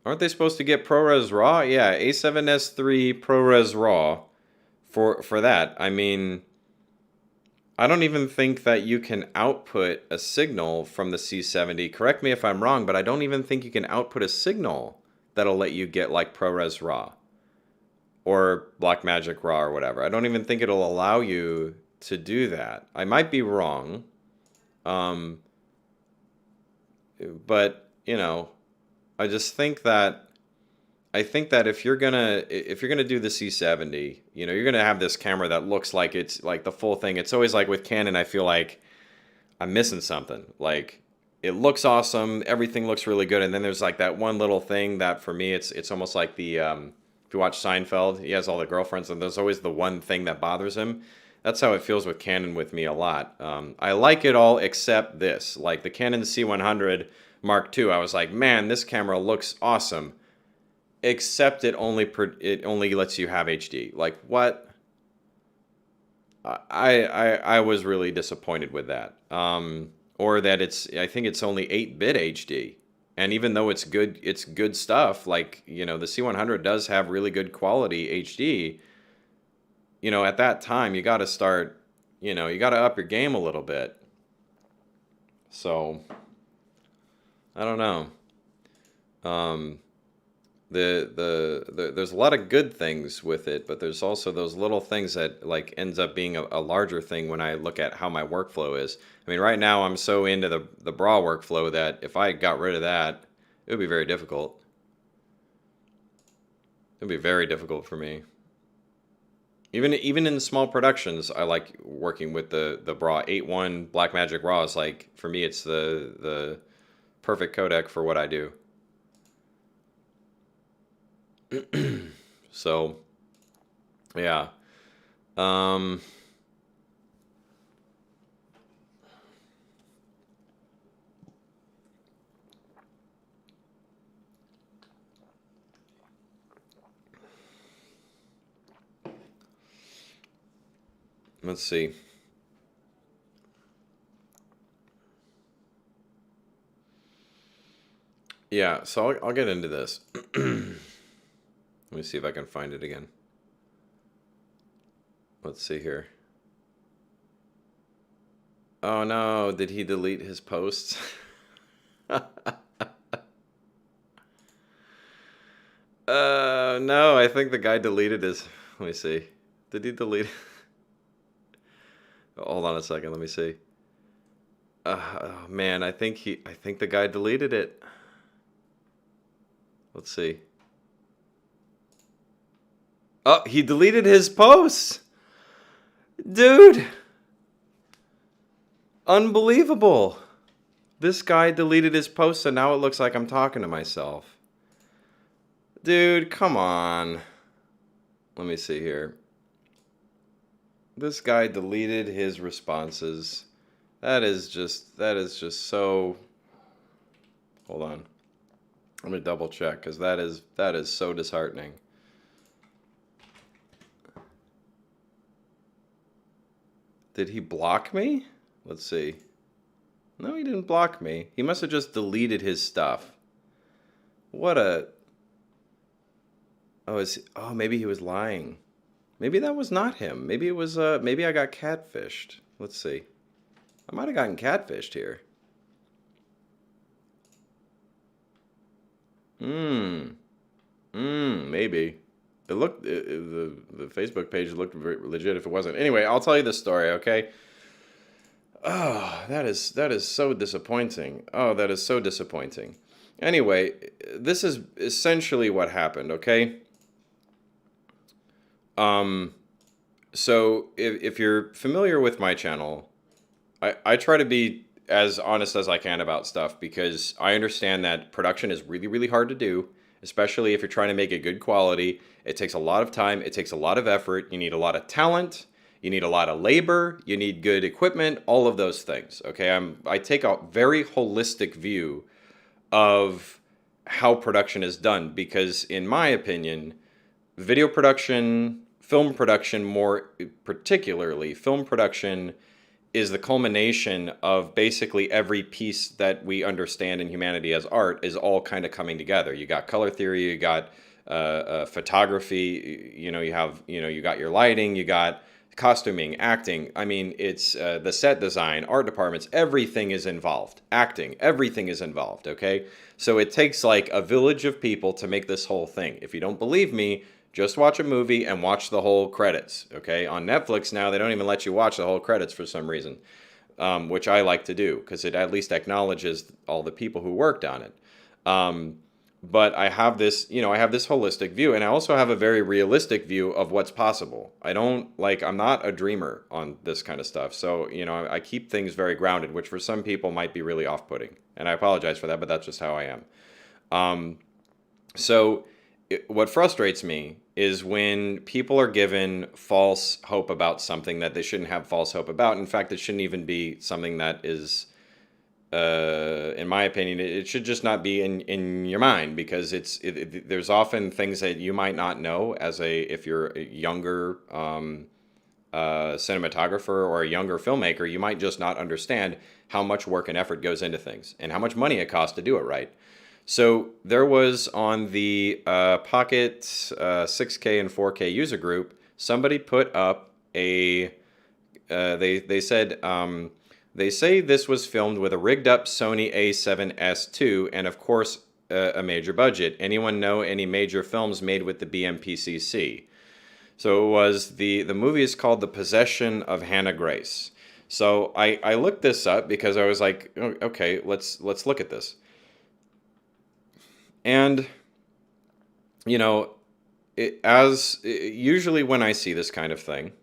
Aren't they supposed to get ProRes RAW? Yeah, A7S III ProRes RAW for that. I mean, I don't even think that you can output a signal from the C70. Correct me if I'm wrong, but I don't even think you can output a signal that'll let you get like ProRes RAW. or Blackmagic Raw or whatever. I don't even think it'll allow you to do that. I might be wrong, um, but you know, I just think that if you're gonna do the C70, you know, you're gonna have this camera that looks like it's like the full thing. It's always like with Canon, I feel like I'm missing something. Like it looks awesome, everything looks really good, and then there's like that one little thing that for me it's almost like the if you watch Seinfeld, he has all the girlfriends, and there's always the one thing that bothers him. That's how it feels with Canon with me a lot. I like it all except this, like the Canon C100 Mark II. I was like, man, this camera looks awesome, except it only lets you have HD. Like what? I was really disappointed with that. Or that I think it's only 8-bit HD. And even though it's good stuff, like, you know, the C100 does have really good quality HD, you know, at that time you got to start, you know, you got to up your game a little bit. So, I don't know. Um, there's a lot of good things with it, but there's also those little things that like ends up being a larger thing when I look at how my workflow is. I mean, right now I'm so into the bra workflow that if I got rid of that, it would be very difficult. It would be very difficult for me. Even in small productions, I like working with the Bra 8.1 Blackmagic Raw. Is like for me, it's the perfect codec for what I do. So, yeah. Um, let's see. Yeah, so I'll get into this. Let me see if I can find it again. Let's see here. Oh no, did he delete his posts? No, I think the guy deleted his. Let me see. Did he delete? Oh, hold on a second. Let me see. Oh man, I think the guy deleted it. Let's see. Oh, he deleted his posts. Dude. Unbelievable. This guy deleted his posts and now it looks like I'm talking to myself. Dude, come on. Let me see here. This guy deleted his responses. That is just so. Hold on. Let me double check because that is so disheartening. Did he block me? Let's see. No, he didn't block me. He must have just deleted his stuff. What a... Oh, maybe he was lying. Maybe that was not him. Maybe it was, maybe I got catfished. Let's see. I might have gotten catfished here. Maybe. It looked, the Facebook page looked very legit if it wasn't. Anyway, I'll tell you the story, okay? Oh, that is so disappointing. Oh, that is so disappointing. Anyway, this is essentially what happened, okay? So if you're familiar with my channel, I try to be as honest as I can about stuff because I understand that production is really, really hard to do, especially if you're trying to make it good quality. It takes a lot of time. It takes a lot of effort. You need a lot of talent. You need a lot of labor. You need good equipment, all of those things. Okay, I take a very holistic view of how production is done because in my opinion, video production, film production more particularly, film production is the culmination of basically every piece that we understand in humanity as art is all kind of coming together. You got color theory, you got photography, you got your lighting, you got costuming, acting. I mean, it's the set design, art departments, everything is involved. Acting, everything is involved, okay? So it takes like a village of people to make this whole thing. If you don't believe me, Just watch a movie and watch the whole credits. Okay, on Netflix now they don't even let you watch the whole credits for some reason, which I like to do because it at least acknowledges all the people who worked on it. Um, but I have this, I have this holistic view, and I also have a very realistic view of what's possible. I'm not a dreamer on this kind of stuff. So, I keep things very grounded, which for some people might be really off-putting. And I apologize for that, but that's just how I am. Um, what frustrates me is when people are given false hope about something that they shouldn't have false hope about. In fact, it shouldn't even be something that is, in my opinion, it should just not be in your mind, because there's often things that you might not know if you're a younger cinematographer or a younger filmmaker. You might just not understand how much work and effort goes into things and how much money it costs to do it right. So there was on the Pocket 6K and 4K user group, somebody put up they said, they say this was filmed with a rigged up Sony A7S II and of course a major budget. Anyone know any major films made with the BMPCC? So the movie is called The Possession of Hannah Grace. So I looked this up because I was like, "Oh, okay, let's look at this." And, usually when I see this kind of thing,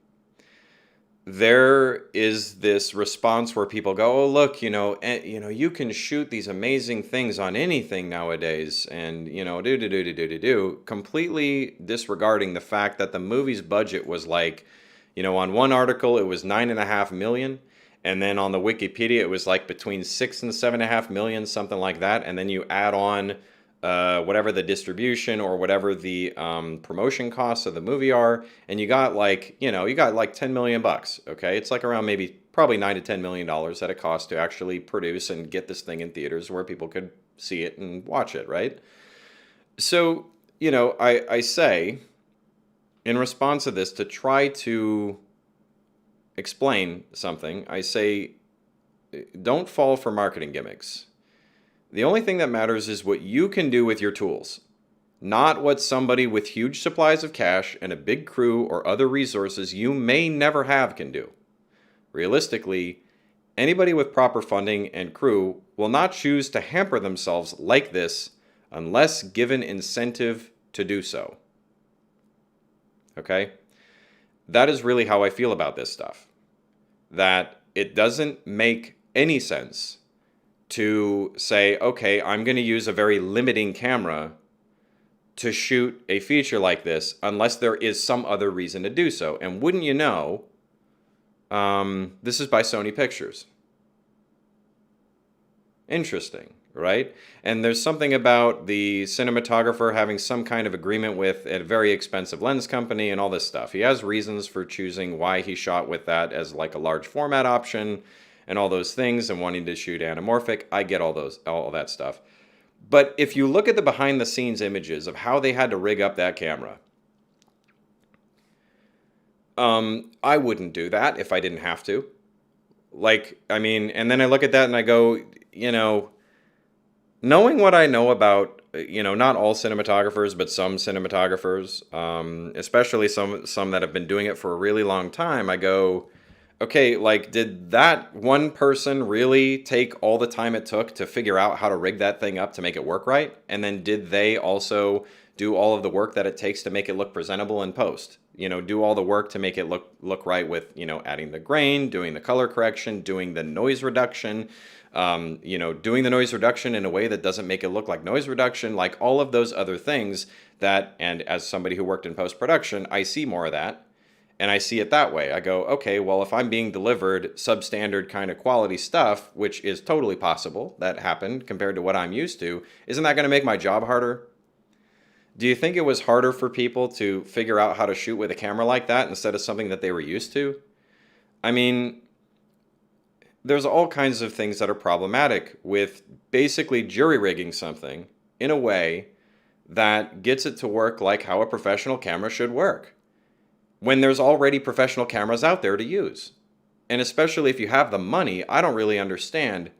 there is this response where people go, "Oh, look, you can shoot these amazing things on anything nowadays," and completely disregarding the fact that the movie's budget was like, on one article it was 9.5 million, and then on the Wikipedia it was like between 6 and 7.5 million, something like that, and then you add on whatever the distribution or whatever the promotion costs of the movie are, and you got like 10 million bucks. Okay, it's like around probably $9 to $10 million that it costs to actually produce and get this thing in theaters where people could see it and watch it, right? So I say in response to this, to try to explain something, I say don't fall for marketing gimmicks. The only thing that matters is what you can do with your tools, not what somebody with huge supplies of cash and a big crew or other resources you may never have can do. Realistically, anybody with proper funding and crew will not choose to hamper themselves like this unless given incentive to do so. Okay? That is really how I feel about this stuff. That it doesn't make any sense to say, okay, I'm going to use a very limiting camera to shoot a feature like this unless there is some other reason to do so. And wouldn't you know, this is by Sony Pictures. Interesting, right? And there's something about the cinematographer having some kind of agreement with a very expensive lens company and all this stuff. He has reasons for choosing why he shot with that as like a large format option and all those things, and wanting to shoot anamorphic. I get all that stuff. But if you look at the behind the scenes images of how they had to rig up that camera, I wouldn't do that if I didn't have to. And then I look at that and I go, knowing what I know about, not all cinematographers, but some cinematographers, especially some that have been doing it for a really long time, I go, okay, did that one person really take all the time it took to figure out how to rig that thing up to make it work right? And then did they also do all of the work that it takes to make it look presentable in post? Do all the work to make it look right with, adding the grain, doing the color correction, doing the noise reduction, doing the noise reduction in a way that doesn't make it look like noise reduction, like all of those other things and as somebody who worked in post-production, I see more of that. And I see it that way. I go, okay, well, if I'm being delivered substandard kind of quality stuff, which is totally possible, that happened compared to what I'm used to, isn't that going to make my job harder? Do you think it was harder for people to figure out how to shoot with a camera like that instead of something that they were used to? I mean, there's all kinds of things that are problematic with basically jury-rigging something in a way that gets it to work like how a professional camera should work, when there's already professional cameras out there to use. And especially if you have the money, I don't really understand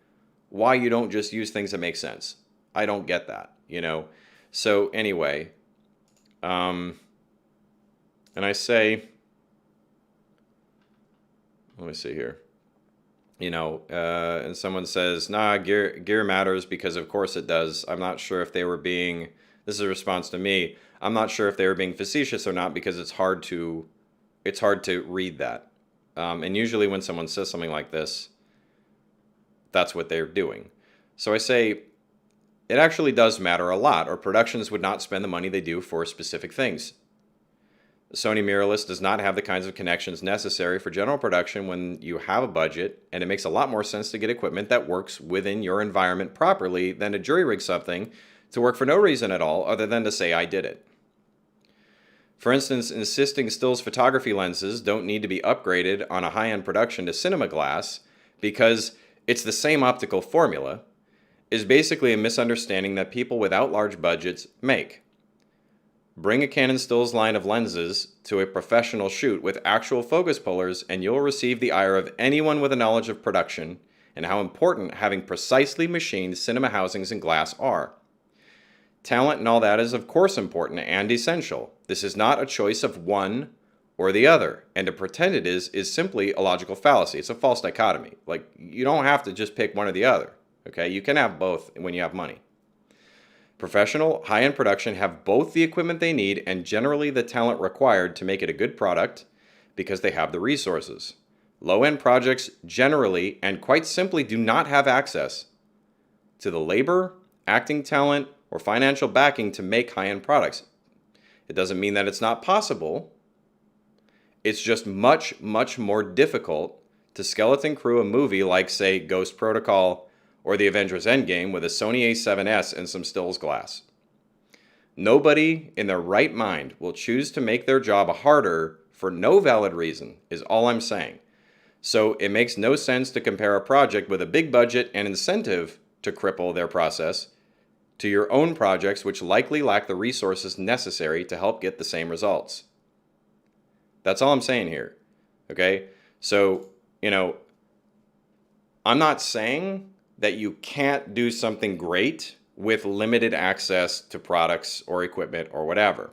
why you don't just use things that make sense. I don't get that, So anyway, and I say, let me see here. And someone says, nah, gear matters because of course it does. I'm not sure if they were being, this is a response to me. I'm not sure if they were being facetious or not because it's hard to read that. And usually when someone says something like this, that's what they're doing. So I say, it actually does matter a lot, or productions would not spend the money they do for specific things. Sony mirrorless does not have the kinds of connections necessary for general production when you have a budget, and it makes a lot more sense to get equipment that works within your environment properly than to jury rig something to work for no reason at all other than to say I did it. For instance, insisting stills photography lenses don't need to be upgraded on a high-end production to cinema glass because it's the same optical formula is basically a misunderstanding that people without large budgets make. Bring a Canon stills line of lenses to a professional shoot with actual focus pullers and you'll receive the ire of anyone with a knowledge of production and how important having precisely machined cinema housings and glass are. Talent and all that is of course important and essential. This is not a choice of one or the other, and to pretend it is simply a logical fallacy. It's a false dichotomy. Like, you don't have to just pick one or the other, okay? You can have both when you have money. Professional, high-end production have both the equipment they need and generally the talent required to make it a good product because they have the resources. Low-end projects generally and quite simply do not have access to the labor, acting talent, or financial backing to make high-end products. It doesn't mean that it's not possible. It's just much, much more difficult to skeleton crew a movie like, say, Ghost Protocol or the Avengers Endgame with a Sony A7S and some stills glass. Nobody in their right mind will choose to make their job harder for no valid reason, is all I'm saying. So it makes no sense to compare a project with a big budget and incentive to cripple their process to your own projects which likely lack the resources necessary to help get the same results. That's all I'm saying here, okay? So, I'm not saying that you can't do something great with limited access to products or equipment or whatever.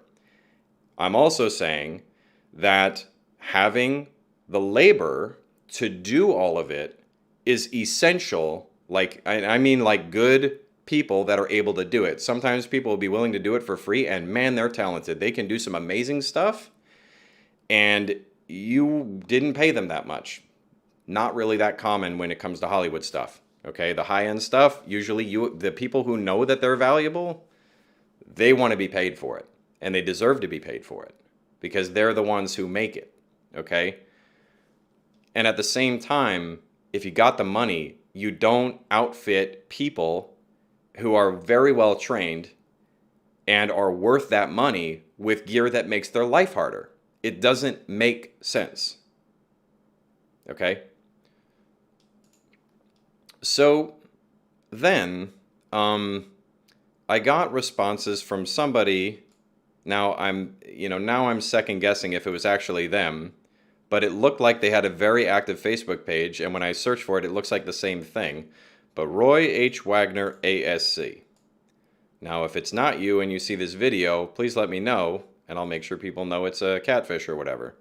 I'm also saying that having the labor to do all of it is essential. I mean good people that are able to do it. Sometimes people will be willing to do it for free, and man, they're talented. They can do some amazing stuff, and you didn't pay them that much. Not really that common when it comes to Hollywood stuff. Okay, the high-end stuff, usually the people who know that they're valuable, they want to be paid for it, and they deserve to be paid for it because they're the ones who make it, okay? And at the same time, if you got the money, you don't outfit people who are very well trained and are worth that money with gear that makes their life harder. It doesn't make sense, okay? So then I got responses from somebody. Now I'm second guessing if it was actually them, but it looked like they had a very active Facebook page, and when I search for it, it looks like the same thing. But Roy H. Wagner ASC. Now, if it's not you and you see this video, please let me know, and I'll make sure people know it's a catfish or whatever.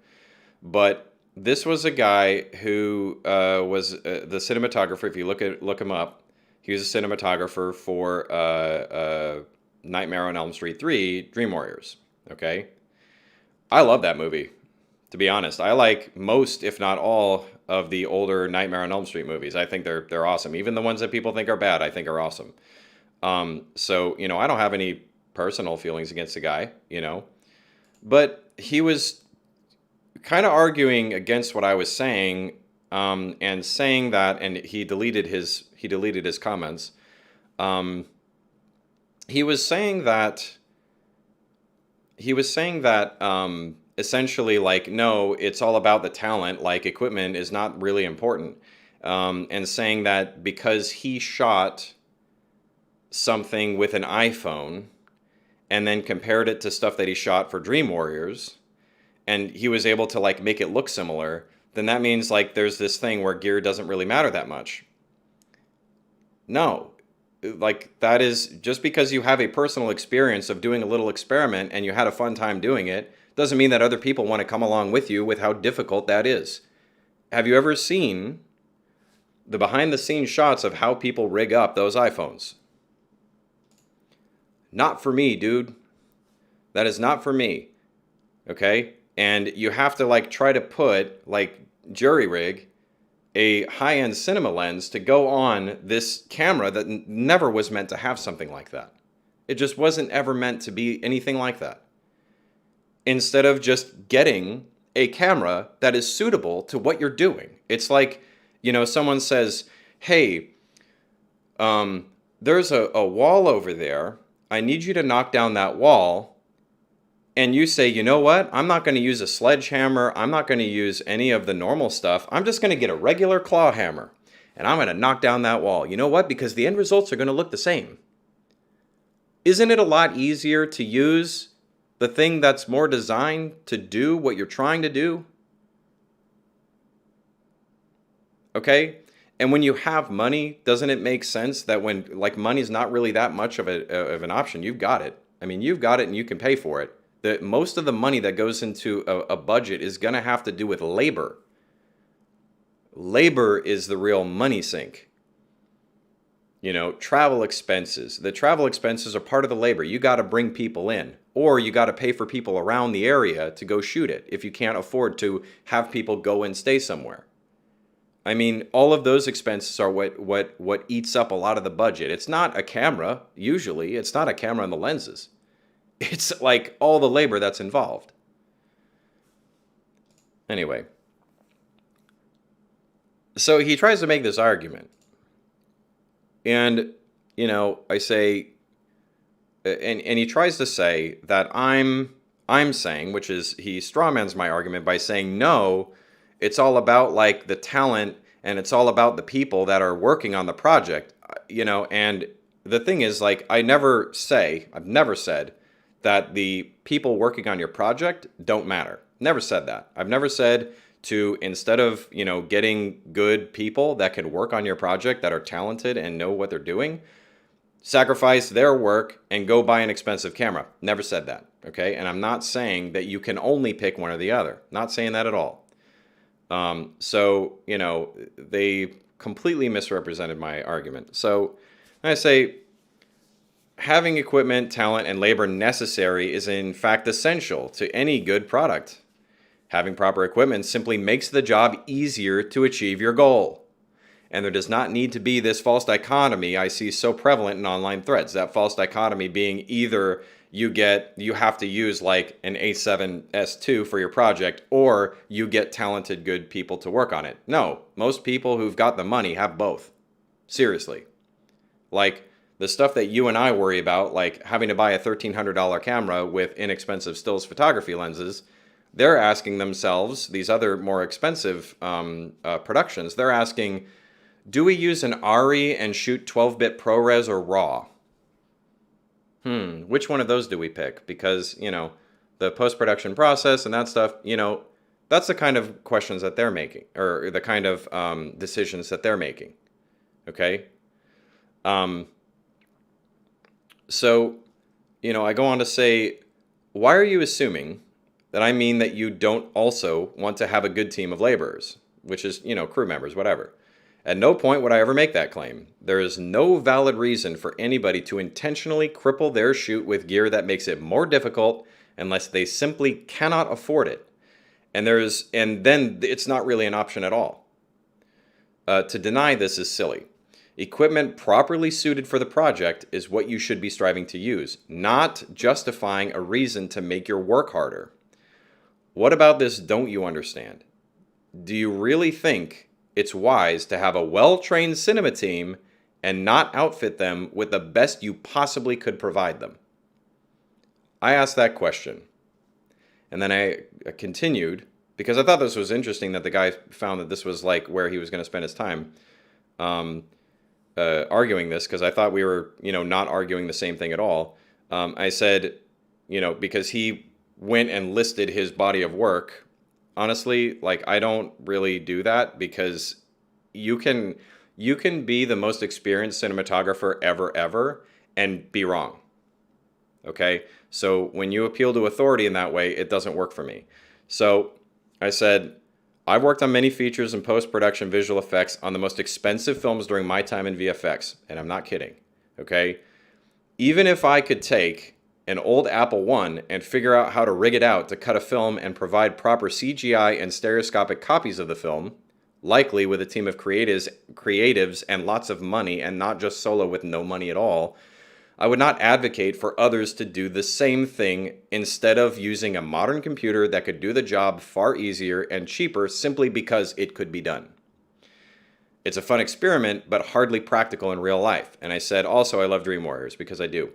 But this was a guy who was the cinematographer. If you look him up, he was a cinematographer for Nightmare on Elm Street 3, Dream Warriors. Okay, I love that movie. To be honest, I like most, if not all, of the older Nightmare on Elm Street movies. I think they're awesome. Even the ones that people think are bad, I think are awesome. So I don't have any personal feelings against the guy, but he was kind of arguing against what I was saying, and saying that, and he deleted his comments. He was saying that essentially, no, it's all about the talent. Equipment is not really important, and saying that because he shot something with an iPhone and then compared it to stuff that he shot for Dream Warriors, and he was able to make it look similar, then that means there's this thing where gear doesn't really matter that much. No, that is just because you have a personal experience of doing a little experiment and you had a fun time doing it Doesn't mean that other people want to come along with you with how difficult that is. Have you ever seen the behind the scenes shots of how people rig up those iPhones? Not for me, dude. That is not for me. Okay? And you have to like try to put like jury rig a high-end cinema lens to go on this camera that never was meant to have something like that. It just wasn't ever meant to be anything like that. Instead of just getting a camera that is suitable to what you're doing. It's like, someone says, hey, there's a wall over there. I need you to knock down that wall. And you say, you know what? I'm not going to use a sledgehammer. I'm not going to use any of the normal stuff. I'm just going to get a regular claw hammer. And I'm going to knock down that wall. You know what? Because the end results are going to look the same. Isn't it a lot easier to use the thing that's more designed to do what you're trying to do? Okay? And when you have money, doesn't it make sense that when, like, money's not really that much of an option, you've got it. I mean, you've got it and you can pay for it. Most of the money that goes into a budget is going to have to do with labor. Labor is the real money sink. Travel expenses. The travel expenses are part of the labor. You got to bring people in, or you got to pay for people around the area to go shoot it if you can't afford to have people go and stay somewhere. I mean, all of those expenses are what eats up a lot of the budget. It's not a camera, usually. It's not a camera and the lenses. It's like all the labor that's involved. Anyway. So he tries to make this argument. And, I say, and he tries to say that I'm saying, which is he strawmans my argument by saying, no, it's all about like the talent and it's all about the people that are working on the project, and the thing is, like, I've never said that the people working on your project don't matter. Never said that. I've never said to, instead of, getting good people that can work on your project that are talented and know what they're doing, sacrifice their work and go buy an expensive camera. Never said that, okay? And I'm not saying that you can only pick one or the other. Not saying that at all. So, they completely misrepresented my argument. So I say, having equipment, talent, and labor necessary is in fact essential to any good product. Having proper equipment simply makes the job easier to achieve your goal. And there does not need to be this false dichotomy I see so prevalent in online threads. That false dichotomy being either you have to use like an A7S II for your project, or you get talented, good people to work on it. No, most people who've got the money have both. Seriously. Like the stuff that you and I worry about, like having to buy a $1,300 camera with inexpensive stills photography lenses, they're asking themselves, these other more expensive productions, they're asking, do we use an ARRI and shoot 12-bit ProRes or RAW? Which one of those do we pick? Because, the post-production process and that stuff, that's the kind of questions that they're making, or the kind of decisions that they're making. Okay? So, I go on to say, why are you assuming that I mean that you don't also want to have a good team of laborers, which is, crew members, whatever? At no point would I ever make that claim. There is no valid reason for anybody to intentionally cripple their shoot with gear that makes it more difficult unless they simply cannot afford it. And then it's not really an option at all. To deny this is silly. Equipment properly suited for the project is what you should be striving to use, not justifying a reason to make your work harder. What about this don't you understand? Do you really think it's wise to have a well-trained cinema team and not outfit them with the best you possibly could provide them? I asked that question. And then I continued, because I thought this was interesting that the guy found that this was like where he was going to spend his time arguing this, because I thought we were, not arguing the same thing at all. I said, because he went and listed his body of work. Honestly, like, I don't really do that, because you can be the most experienced cinematographer ever and be wrong. Okay? So when you appeal to authority in that way, it doesn't work for me. So I said, I've worked on many features and post-production visual effects on the most expensive films during my time in VFX, and I'm not kidding. Okay? Even if I could take an old Apple I and figure out how to rig it out to cut a film and provide proper CGI and stereoscopic copies of the film, likely with a team of creatives and lots of money and not just Solo with no money at all, I would not advocate for others to do the same thing instead of using a modern computer that could do the job far easier and cheaper simply because it could be done. It's a fun experiment, but hardly practical in real life. And I said, also, I love Dream Warriors, because I do.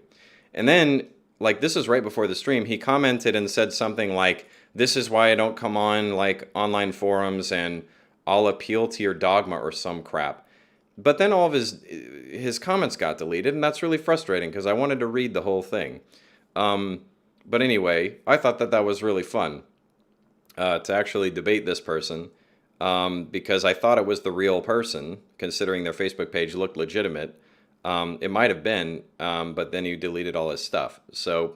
And then, like, this is right before the stream, he commented and said something like, this is why I don't come on, like, online forums and I'll appeal to your dogma or some crap. But then all of his comments got deleted, and that's really frustrating because I wanted to read the whole thing. But anyway, I thought that was really fun to actually debate this person because I thought it was the real person, considering their Facebook page looked legitimate. It might have been, but then he deleted all his stuff. So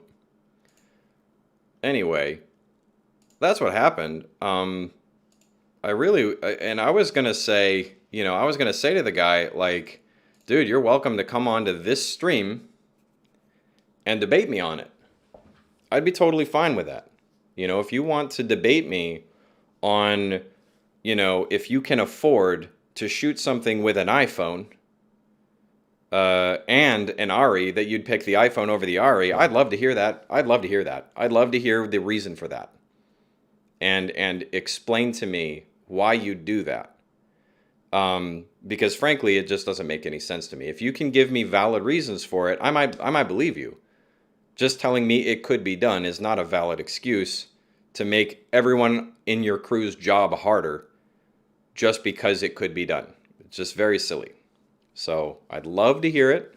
anyway, that's what happened. And I was going to say, I was going to say to the guy, like, dude, you're welcome to come on to this stream and debate me on it. I'd be totally fine with that. If you want to debate me on, if you can afford to shoot something with an iPhone and an ARRI, that you'd pick the iPhone over the ARRI, I'd love to hear that. I'd love to hear the reason for that. And explain to me why you do that. Because frankly, it just doesn't make any sense to me. If you can give me valid reasons for it, I might believe you. Just telling me it could be done is not a valid excuse to make everyone in your crew's job harder just because it could be done. It's just very silly. So I'd love to hear it.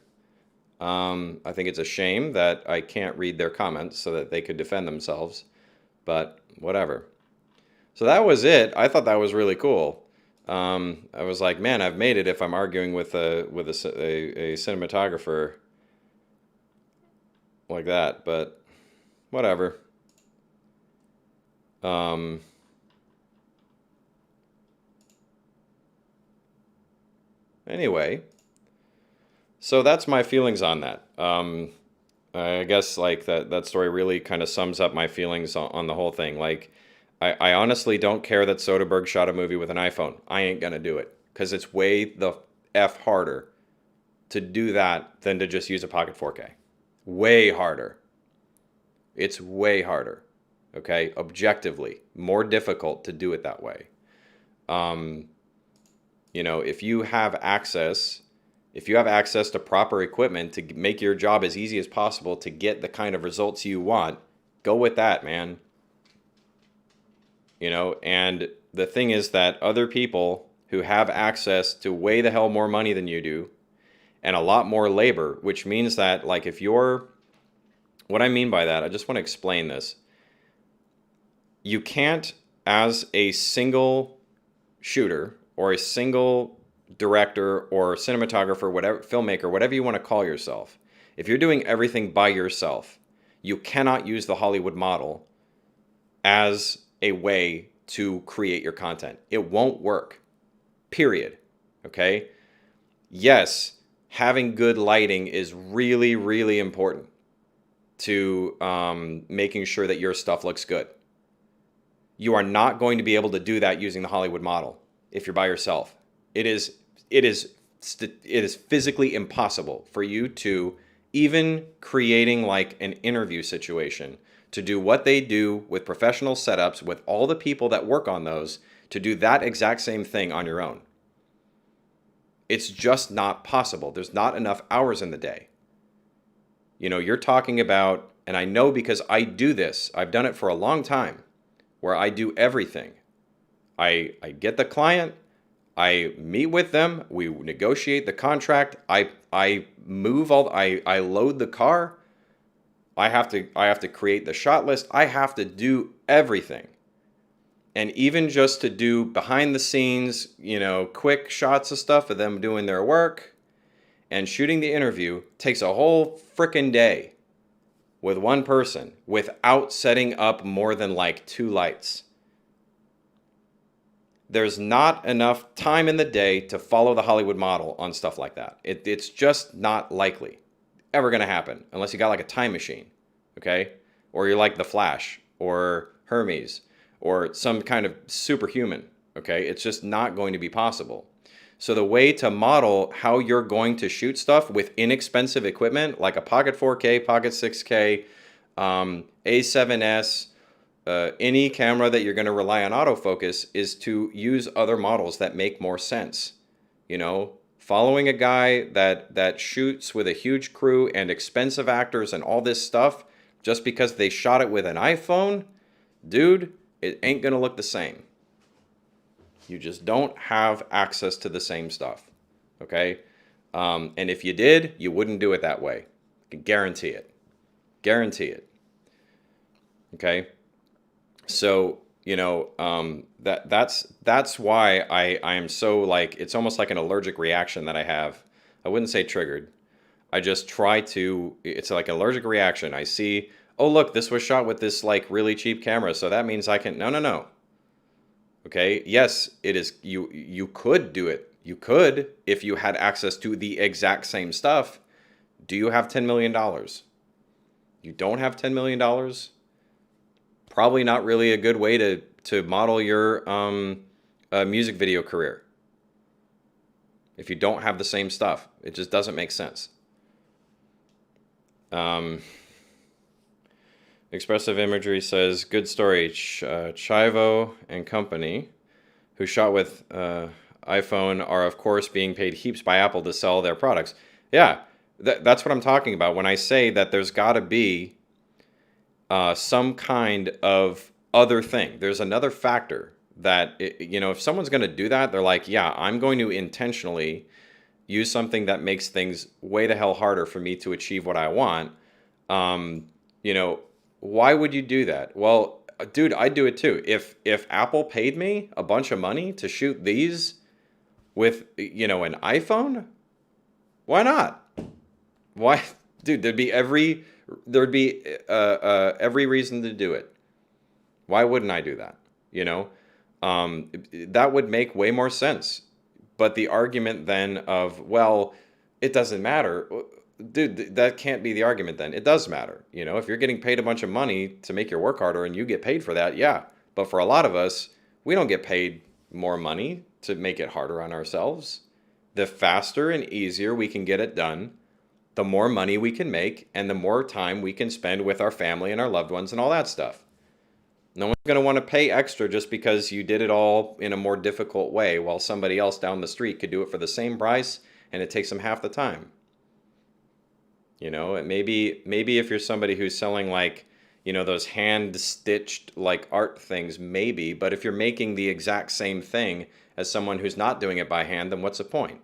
I think it's a shame that I can't read their comments so that they could defend themselves, but whatever. So that was it. I thought that was really cool. I was like, man, I've made it if I'm arguing with a cinematographer like that, but whatever. Anyway, so that's my feelings on that. I guess like that story really kind of sums up my feelings on the whole thing. Like, I honestly don't care that Soderbergh shot a movie with an iPhone. I ain't gonna do it because it's way the F harder to do that than to just use a Pocket 4K. Way harder. It's way harder. Okay, objectively more difficult to do it that way. If you have access to proper equipment to make your job as easy as possible to get the kind of results you want, go with that, man. And the thing is that other people who have access to way the hell more money than you do and a lot more labor, which means that, like, what I mean by that, I just want to explain this. You can't, as a single shooter or a single director or cinematographer, whatever, filmmaker, whatever you want to call yourself, if you're doing everything by yourself, you cannot use the Hollywood model as a way to create your content. It won't work. Period. Okay? Yes, having good lighting is really, really important to making sure that your stuff looks good. You are not going to be able to do that using the Hollywood model if you're by yourself. It is physically impossible for you to, even creating like an interview situation, to do what they do with professional setups with all the people that work on those, to do that exact same thing on your own. It's just not possible. There's not enough hours in the day. You're talking about, and I know because I do this, I've done it for a long time, where I do everything. I get the client, I meet with them, we negotiate the contract, I load the car, I have to create the shot list, I have to do everything. And even just to do behind the scenes, quick shots of stuff of them doing their work and shooting the interview takes a whole frickin' day. with one person without setting up more than like 2 lights. There's not enough time in the day to follow the Hollywood model on stuff like that. It's just not likely ever going to happen unless you got like a time machine, okay? Or you're like the Flash or Hermes or some kind of superhuman, okay? It's just not going to be possible. So the way to model how you're going to shoot stuff with inexpensive equipment like a Pocket 4K, Pocket 6K, A7S, any camera that you're going to rely on autofocus is to use other models that make more sense. You know, following a guy that shoots with a huge crew and expensive actors and all this stuff just because they shot it with an iPhone, dude, it ain't going to look the same. You just don't have access to the same stuff, okay? And if you did, you wouldn't do it that way. I can guarantee it. Guarantee it. Okay? So, you know, that's why I am so like, it's almost like an allergic reaction that I have. I wouldn't say triggered. I just try to, it's like an allergic reaction. I see, oh, look, this was shot with this like really cheap camera. So that means I can, no. Okay. Yes, it is. You could do it. You could if you had access to the exact same stuff. Do you have $10 million? You don't have $10 million? Probably not really a good way to model your music video career. If you don't have the same stuff, it just doesn't make sense. Expressive Imagery says, good story. Chivo and company, who shot with iPhone, are of course being paid heaps by Apple to sell their products. Yeah, that's what I'm talking about when I say that there's got to be some kind of other thing. There's another factor that, you know, if someone's going to do that, they're like, yeah, I'm going to intentionally use something that makes things way the hell harder for me to achieve what I want. You know, why would you do that? Well, dude, I'd do it too. If Apple paid me a bunch of money to shoot these with, you know, an iPhone, why not? Why, dude? There'd be every reason to do it. Why wouldn't I do that? You know, that would make way more sense. But the argument then of, well, it doesn't matter. Dude, that can't be the argument then. It does matter. You know, if you're getting paid a bunch of money to make your work harder and you get paid for that, yeah. But for a lot of us, we don't get paid more money to make it harder on ourselves. The faster and easier we can get it done, the more money we can make and the more time we can spend with our family and our loved ones and all that stuff. No one's going to want to pay extra just because you did it all in a more difficult way while somebody else down the street could do it for the same price and it takes them half the time. You know, and maybe if you're somebody who's selling like, you know, those hand-stitched like art things, maybe. But if you're making the exact same thing as someone who's not doing it by hand, then what's the point?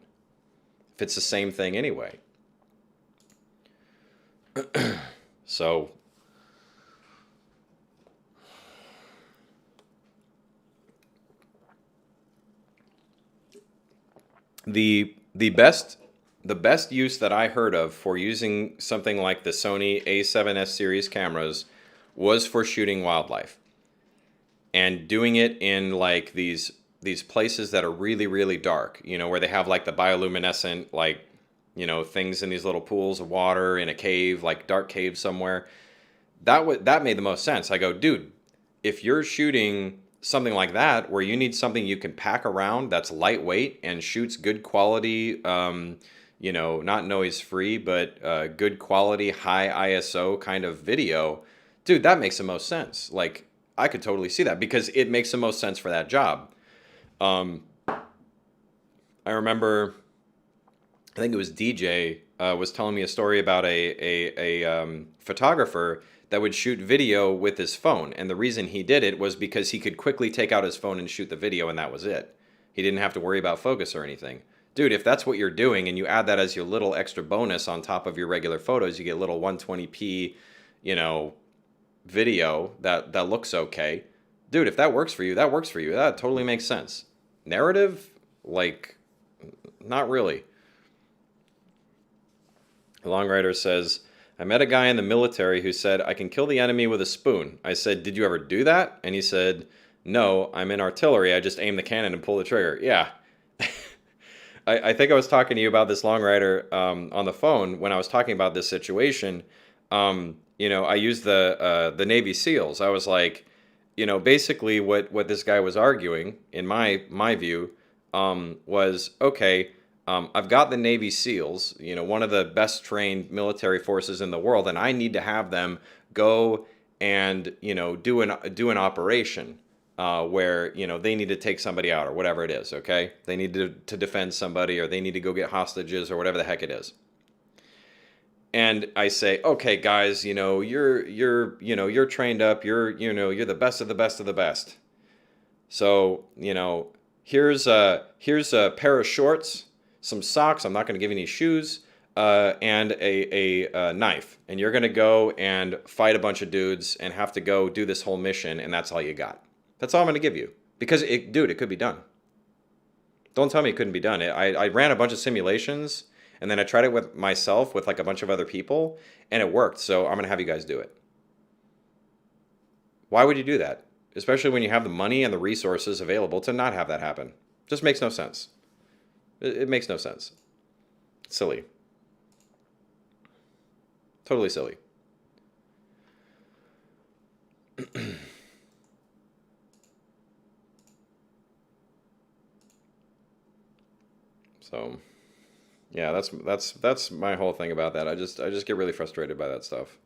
If it's the same thing anyway. So the best use that I heard of for using something like the Sony A7S series cameras was for shooting wildlife and doing it in like these places that are really, really dark, you know, where they have like the bioluminescent, like, you know, things in these little pools of water in a cave, like dark cave somewhere. That made the most sense. I go, dude, if you're shooting something like that where you need something you can pack around that's lightweight and shoots good quality, you know, not noise free, but good quality, high ISO kind of video, dude, that makes the most sense. Like, I could totally see that because it makes the most sense for that job. I remember, I think it was DJ was telling me a story about a photographer that would shoot video with his phone. And the reason he did it was because he could quickly take out his phone and shoot the video, and that was it. He didn't have to worry about focus or anything. Dude, if that's what you're doing and you add that as your little extra bonus on top of your regular photos, you get little 120p, you know, video that looks okay. Dude, if that works for you, that works for you. That totally makes sense. Narrative? Like, not really. The Long Rider says, I met a guy in the military who said, I can kill the enemy with a spoon. I said, did you ever do that? And he said, no, I'm in artillery. I just aim the cannon and pull the trigger. Yeah. I think I was talking to you about this long rider on the phone when I was talking about this situation. I used the Navy SEALs. I was like, basically what this guy was arguing, in my view, was okay. I've got the Navy SEALs, one of the best trained military forces in the world, and I need to have them go and do an operation where they need to take somebody out or whatever it is. Okay, they need to defend somebody, or they need to go get hostages or whatever the heck it is. And I say, okay, guys, you're trained up, you're the best of the best of the best. So here's a pair of shorts, some socks. I'm not going to give you any shoes, and a knife. And you're going to go and fight a bunch of dudes and have to go do this whole mission, and that's all you got. That's all I'm going to give you. Because, it could be done. Don't tell me it couldn't be done. I ran a bunch of simulations, and then I tried it with myself with like a bunch of other people, and it worked. So I'm going to have you guys do it. Why would you do that? Especially when you have the money and the resources available to not have that happen. Just makes no sense. It makes no sense. It's silly. Totally silly. So, yeah, that's my whole thing about that. I just get really frustrated by that stuff.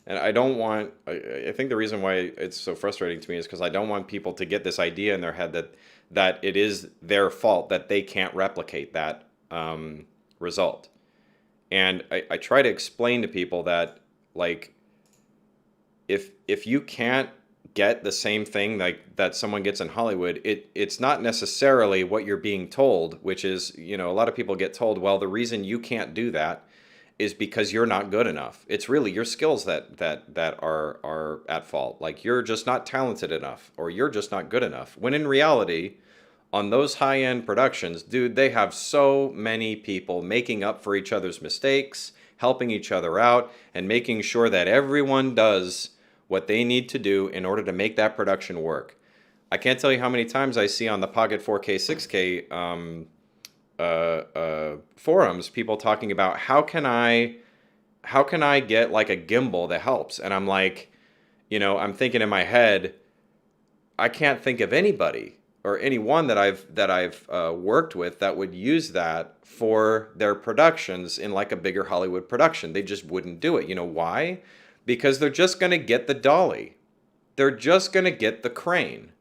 And I don't want, I think the reason why it's so frustrating to me is because I don't want people to get this idea in their head that it is their fault that they can't replicate that result. And I try to explain to people that, like, if you can't get the same thing like that someone gets in Hollywood, it's not necessarily what you're being told, which is, a lot of people get told, well, the reason you can't do that is because you're not good enough. It's really your skills that are at fault. Like, you're just not talented enough, or you're just not good enough. When in reality, on those high-end productions, dude, they have so many people making up for each other's mistakes, helping each other out, and making sure that everyone does what they need to do in order to make that production work. I can't tell you how many times I see on the Pocket 4K, 6K forums people talking about how can I get like a gimbal that helps, and I'm like, I'm thinking in my head, I can't think of anybody or anyone that I've worked with that would use that for their productions in like a bigger Hollywood production. They just wouldn't do it. You know why? Because they're just going to get the dolly. They're just going to get the crane.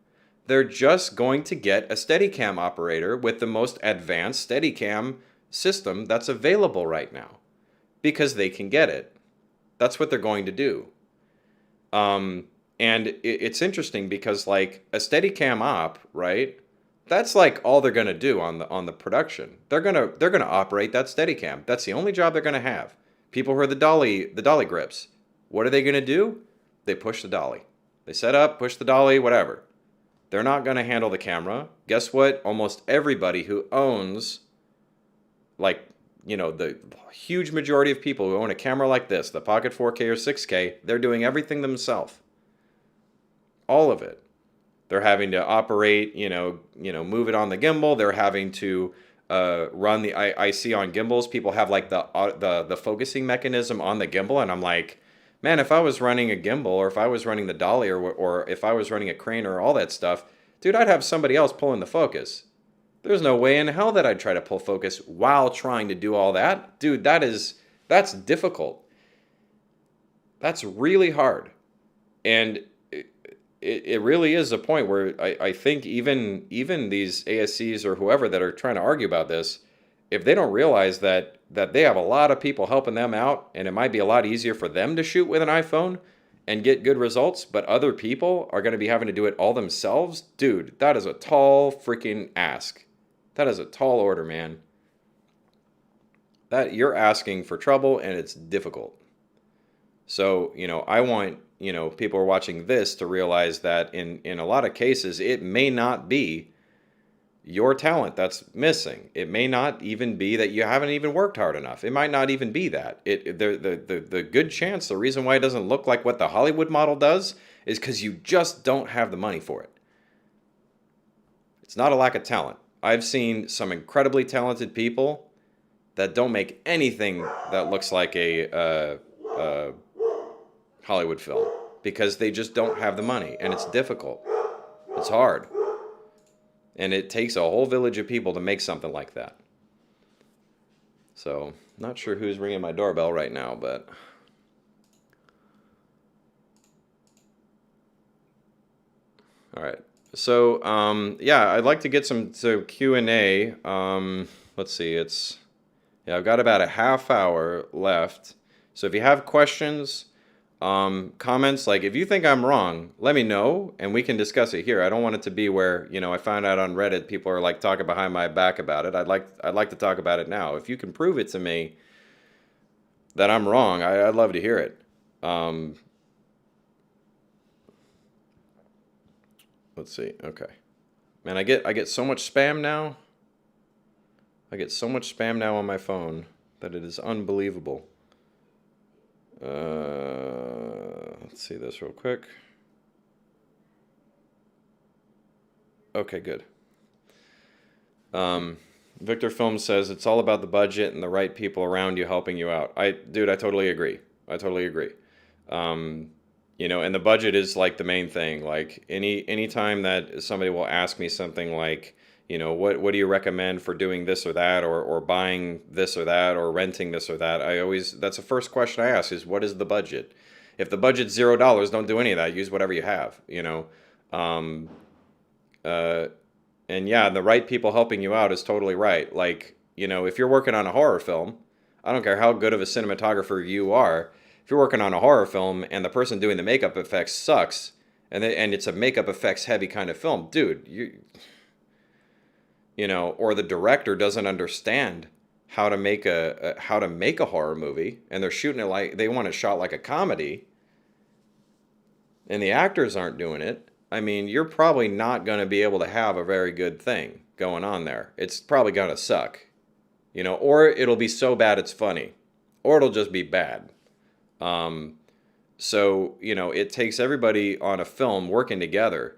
They're just going to get a Steadicam operator with the most advanced Steadicam system that's available right now, because they can get it. That's what they're going to do. And it's interesting because, like, a Steadicam op, right? That's like all they're gonna do on the production. They're gonna operate that Steadicam. That's the only job they're gonna have. People who are the dolly grips, what are they gonna do? They push the dolly. They set up, push the dolly, whatever. They're not gonna handle the camera. Guess what? Almost everybody who owns, like, the huge majority of people who own a camera like this, the Pocket 4K or 6K, they're doing everything themselves. All of it. They're having to operate, move it on the gimbal. They're having to run the. I see on gimbals, people have like the focusing mechanism on the gimbal, and I'm like, man, if I was running a gimbal, or if I was running the dolly, or if I was running a crane or all that stuff, dude, I'd have somebody else pulling the focus. There's no way in hell that I'd try to pull focus while trying to do all that, dude. That's difficult. That's really hard, and it really is a point where I think even these ASCs or whoever that are trying to argue about this, if they don't realize that they have a lot of people helping them out, and it might be a lot easier for them to shoot with an iPhone and get good results, but other people are going to be having to do it all themselves, dude, that is a tall freaking ask. That is a tall order, man. That you're asking for trouble, and it's difficult. So, I want, people who are watching this to realize that in a lot of cases, it may not be, your talent that's missing. It may not even be that you haven't even worked hard enough. It might not even be that. The good chance, the reason why it doesn't look like what the Hollywood model does is because you just don't have the money for it. It's not a lack of talent. I've seen some incredibly talented people that don't make anything that looks like a Hollywood film because they just don't have the money, and it's difficult. It's hard. And it takes a whole village of people to make something like that. So, not sure who's ringing my doorbell right now, but... All right. So, yeah, I'd like to get some Q&A. Let's see, yeah, I've got about a half hour left. So if you have questions, comments, like if you think I'm wrong, let me know and we can discuss it here. I don't want it to be where, I found out on Reddit people are like talking behind my back about it. I'd like to talk about it now. If you can prove it to me that I'm wrong, I'd love to hear it. Let's see. Okay. Man, I get so much spam now. I get so much spam now on my phone that it is unbelievable. Let's see this real quick. Okay, good. Victor Film says it's all about the budget and the right people around you helping you out. Dude, I totally agree. I totally agree. And the budget is like the main thing. Like any time that somebody will ask me something like, what do you recommend for doing this or that, or buying this or that, or renting this or that, that's the first question I ask is, what is the budget? If the budget's $0, don't do any of that. Use whatever you have, and yeah, the right people helping you out is totally right. Like, if you're working on a horror film, I don't care how good of a cinematographer you are. If you're working on a horror film and the person doing the makeup effects sucks, and it's a makeup effects heavy kind of film, dude, or the director doesn't understand how to make a horror movie, and they're shooting it like they want it shot like a comedy, and the actors aren't doing it. I mean, you're probably not going to be able to have a very good thing going on there. It's probably going to suck, or it'll be so bad it's funny, or it'll just be bad. So, it takes everybody on a film working together.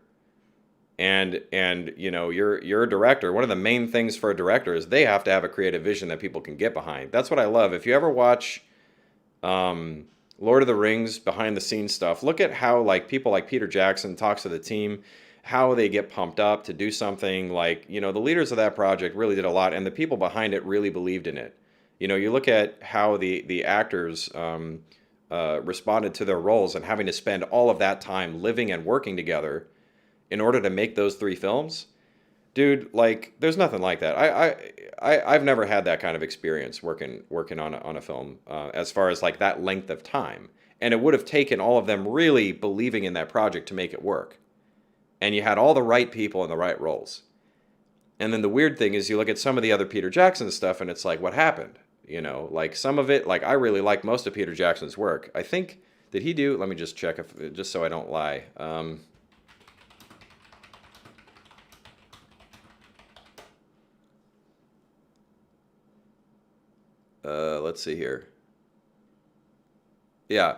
And you're a director. One of the main things for a director is they have to have a creative vision that people can get behind. That's what I love. If you ever watch Lord of the Rings behind the scenes stuff, look at how like people like Peter Jackson talks to the team, how they get pumped up to do something. Like, the leaders of that project really did a lot, and the people behind it really believed in it. You look at how the actors responded to their roles and having to spend all of that time living and working together in order to make those 3 films. Dude, like, there's nothing like that. I've never had that kind of experience working on a film as far as like that length of time. And it would have taken all of them really believing in that project to make it work. And you had all the right people in the right roles. And then the weird thing is you look at some of the other Peter Jackson stuff and it's like, what happened? Like some of it, like I really like most of Peter Jackson's work. I think, did he do, let me just check just so I don't lie. Let's see here. Yeah.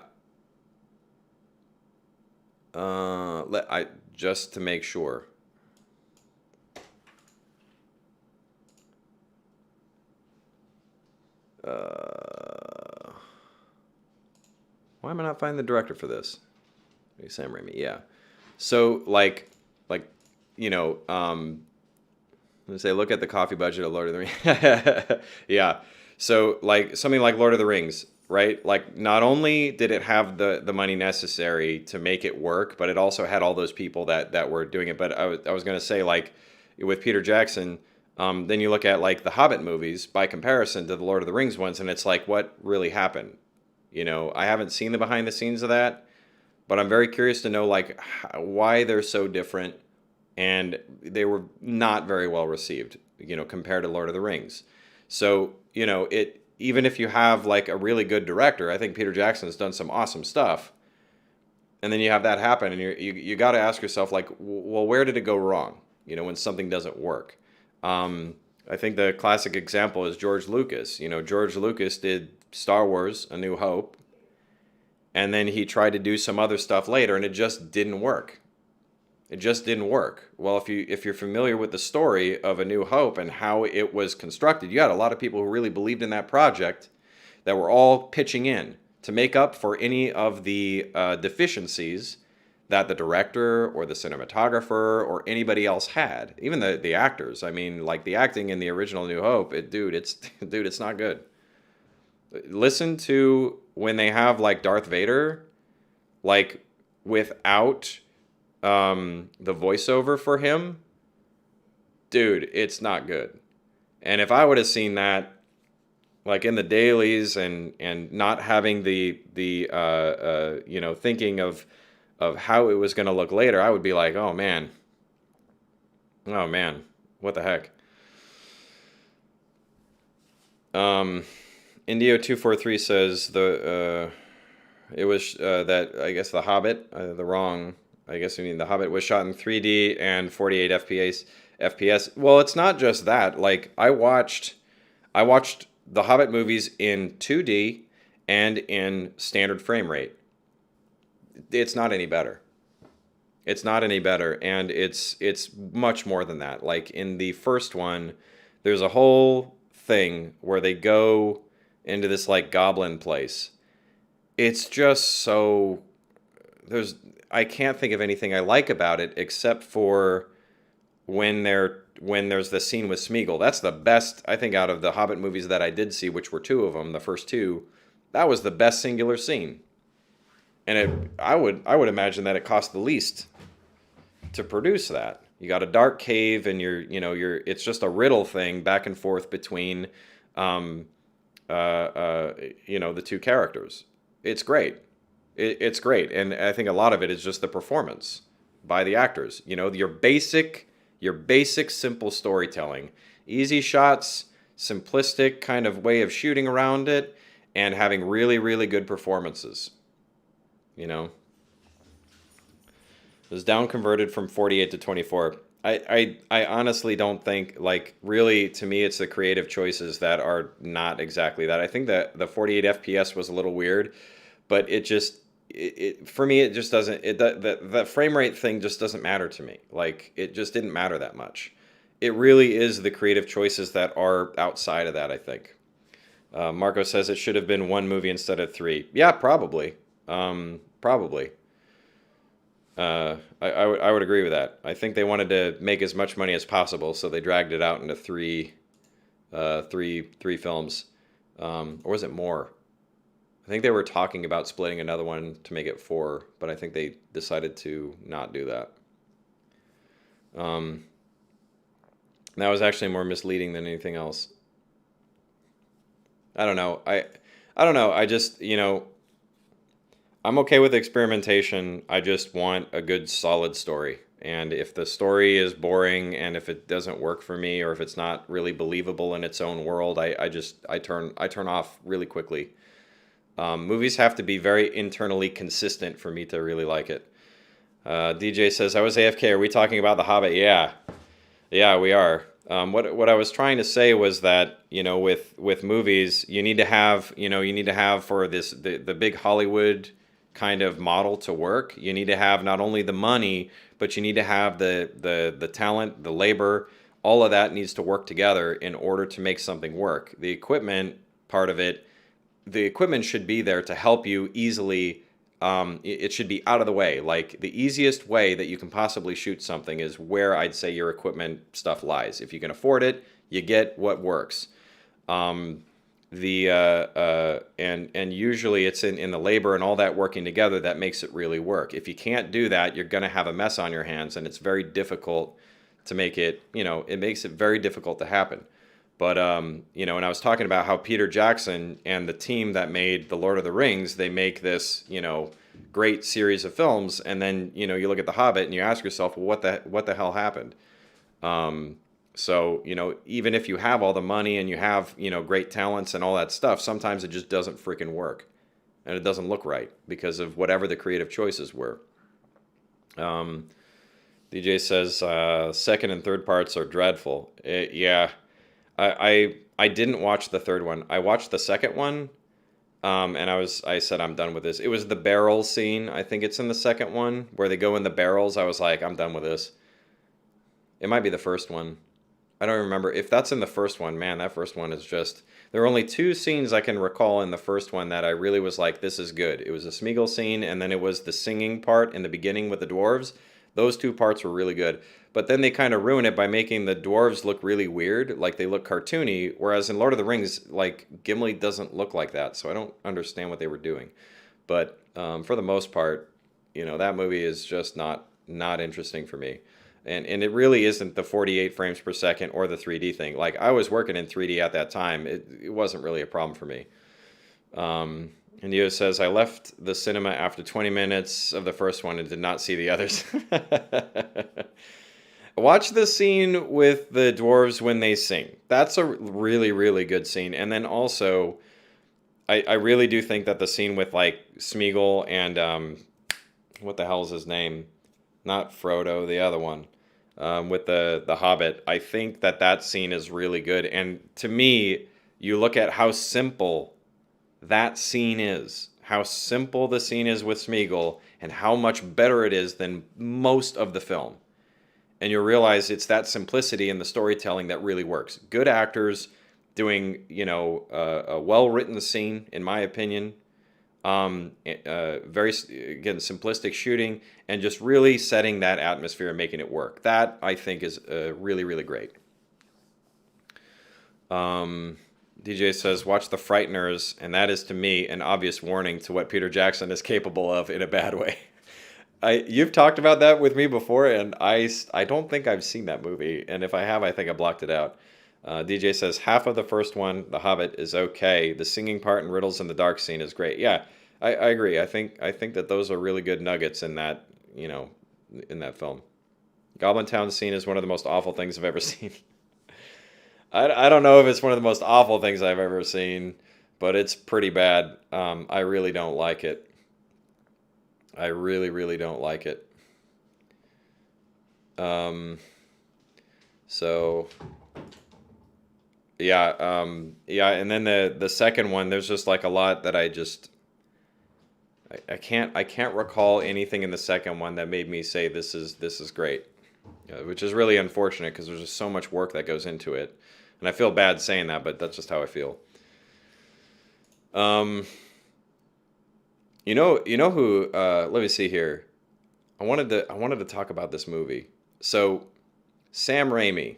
Just to make sure. Why am I not finding the director for this? Sam Raimi. Yeah. So like, let's say, look at the coffee budget of Lord of the Rings. Yeah. So like something like Lord of the Rings, right? Like not only did it have the money necessary to make it work, but it also had all those people that were doing it. But I was going to say, like with Peter Jackson, then you look at like the Hobbit movies by comparison to the Lord of the Rings ones, and it's like, what really happened? I haven't seen the behind the scenes of that, but I'm very curious to know like why they're so different, and they were not very well received, compared to Lord of the Rings. So, even if you have like a really good director, I think Peter Jackson has done some awesome stuff. And then you have that happen, and you got to ask yourself like, well, where did it go wrong? When something doesn't work. I think the classic example is George Lucas. You know, George Lucas did Star Wars: A New Hope, and then he tried to do some other stuff later, and it just didn't work. It just didn't work. Well, if you're familiar with the story of A New Hope and how it was constructed, you had a lot of people who really believed in that project that were all pitching in to make up for any of the deficiencies that the director or the cinematographer or anybody else had. Even the actors. I mean, like the acting in the original New Hope, it's not good. Listen to when they have like Darth Vader, like without the voiceover for him, dude, it's not good. And if I would have seen that, like in the dailies and not having the thinking of how it was going to look later, I would be like, oh man, what the heck. Indio243 says it was that I guess The Hobbit, The Hobbit was shot in 3D and 48 FPS. Well, it's not just that. Like I watched the Hobbit movies in 2D and in standard frame rate. It's not any better. It's not any better, and it's much more than that. Like in the first one, there's a whole thing where they go into this like goblin place. It's just so I can't think of anything I like about it except for when there's the scene with Smeagol. That's the best, I think, out of the Hobbit movies that I did see, which were two of them, the first two. That was the best singular scene. And I would imagine that it cost the least to produce that. You got a dark cave, and it's just a riddle thing back and forth between, the two characters. It's great. It's great, and I think a lot of it is just the performance by the actors. You know, your basic simple storytelling, easy shots, simplistic kind of way of shooting around it, and having really, really good performances. You know, it was down converted from 48 to 24. I honestly don't think, like, really, to me, it's the creative choices that are not exactly that. I think that the 48 FPS was a little weird, but for me, it just doesn't, the frame rate thing just doesn't matter to me. Like, it just didn't matter that much. It really is the creative choices that are outside of that, I think. Marco says it should have been one movie instead of three. Yeah, probably. Probably. I would agree with that. I think they wanted to make as much money as possible, so they dragged it out into three films. Or was it more? I think they were talking about splitting another one to make it 4, but I think they decided to not do that. That was actually more misleading than anything else. I don't know. I don't know. I just, I'm okay with experimentation. I just want a good, solid story. And if the story is boring and if it doesn't work for me or if it's not really believable in its own world, I turn off really quickly. Movies have to be very internally consistent for me to really like it. DJ says, I was AFK. Are we talking about The Hobbit? Yeah. Yeah, we are. What I was trying to say was that, with movies, you need to have for the big Hollywood kind of model to work, you need to have not only the money, but you need to have the talent, the labor, all of that needs to work together in order to make something work. The equipment part of it, the equipment should be there to help you easily. It should be out of the way. Like the easiest way that you can possibly shoot something is where I'd say your equipment stuff lies. If you can afford it, you get what works. And usually it's in the labor and all that working together that makes it really work. If you can't do that, you're going to have a mess on your hands, and it's very difficult to make it. It makes it very difficult to happen. But, and I was talking about how Peter Jackson and the team that made The Lord of the Rings, they make this, great series of films. And then, you look at The Hobbit and you ask yourself, well, what the hell happened? So, even if you have all the money and you have, great talents and all that stuff, sometimes it just doesn't freaking work. And it doesn't look right because of whatever the creative choices were. DJ says second and third parts are dreadful. Yeah, I didn't watch the third one. I watched the second one, and I said I'm done with this. It was the barrel scene. I think it's in the second one where they go in the barrels. I was like, I'm done with this. It might be the first one. I don't remember. If that's in the first one, man, that first one is just. There are only two scenes I can recall in the first one that I really was like, this is good. It was a Smeagol scene, and then it was the singing part in the beginning with the dwarves. Those two parts were really good. But then they kind of ruin it by making the dwarves look really weird, like they look cartoony, whereas in Lord of the Rings, like Gimli doesn't look like that, so I don't understand what they were doing. But for the most part, that movie is just not interesting for me. And it really isn't the 48 frames per second or the 3D thing. Like, I was working in 3D at that time. It wasn't really a problem for me. And Neo says, I left the cinema after 20 minutes of the first one and did not see the others. Watch the scene with the dwarves when they sing. That's a really, really good scene. And then also, I really do think that the scene with, like, Smeagol and, what the hell is his name? Not Frodo, the other one. With the Hobbit, I think that scene is really good. And to me, you look at how simple that scene is, how simple the scene is with Smeagol, and how much better it is than most of the film. And you'll realize it's that simplicity in the storytelling that really works. Good actors doing, a well-written scene, in my opinion. Very, again, simplistic shooting and just really setting that atmosphere and making it work. That, I think, is really, really great. DJ says, watch The Frighteners, and that is, to me, an obvious warning to what Peter Jackson is capable of in a bad way. You've talked about that with me before, and I don't think I've seen that movie, and if I have, I think I blocked it out. DJ says, half of the first one, The Hobbit, is okay. The singing part and Riddles in the Dark scene is great. Yeah, I agree. I think that those are really good nuggets in that, in that film. Goblin Town scene is one of the most awful things I've ever seen. I don't know if it's one of the most awful things I've ever seen, but it's pretty bad. I really don't like it. I really, really don't like it. So... Yeah, yeah, and then the second one, there's just like a lot that I can't recall anything in the second one that made me say this is great, which is really unfortunate because there's just so much work that goes into it, and I feel bad saying that, but that's just how I feel. You know who? Let me see here. I wanted to talk about this movie. So, Sam Raimi.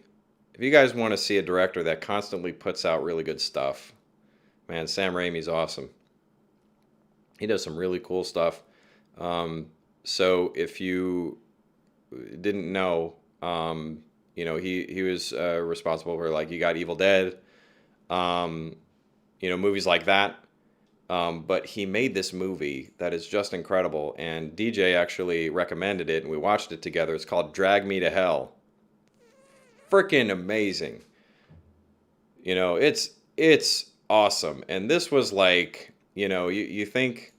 If you guys want to see a director that constantly puts out really good stuff, man, Sam Raimi's awesome. He does some really cool stuff. So if you didn't know, he was responsible for, like, you got Evil Dead, movies like that. But he made this movie that is just incredible, and DJ actually recommended it, and we watched it together. It's called Drag Me to Hell. Freaking amazing. It's awesome. And this was like, you think,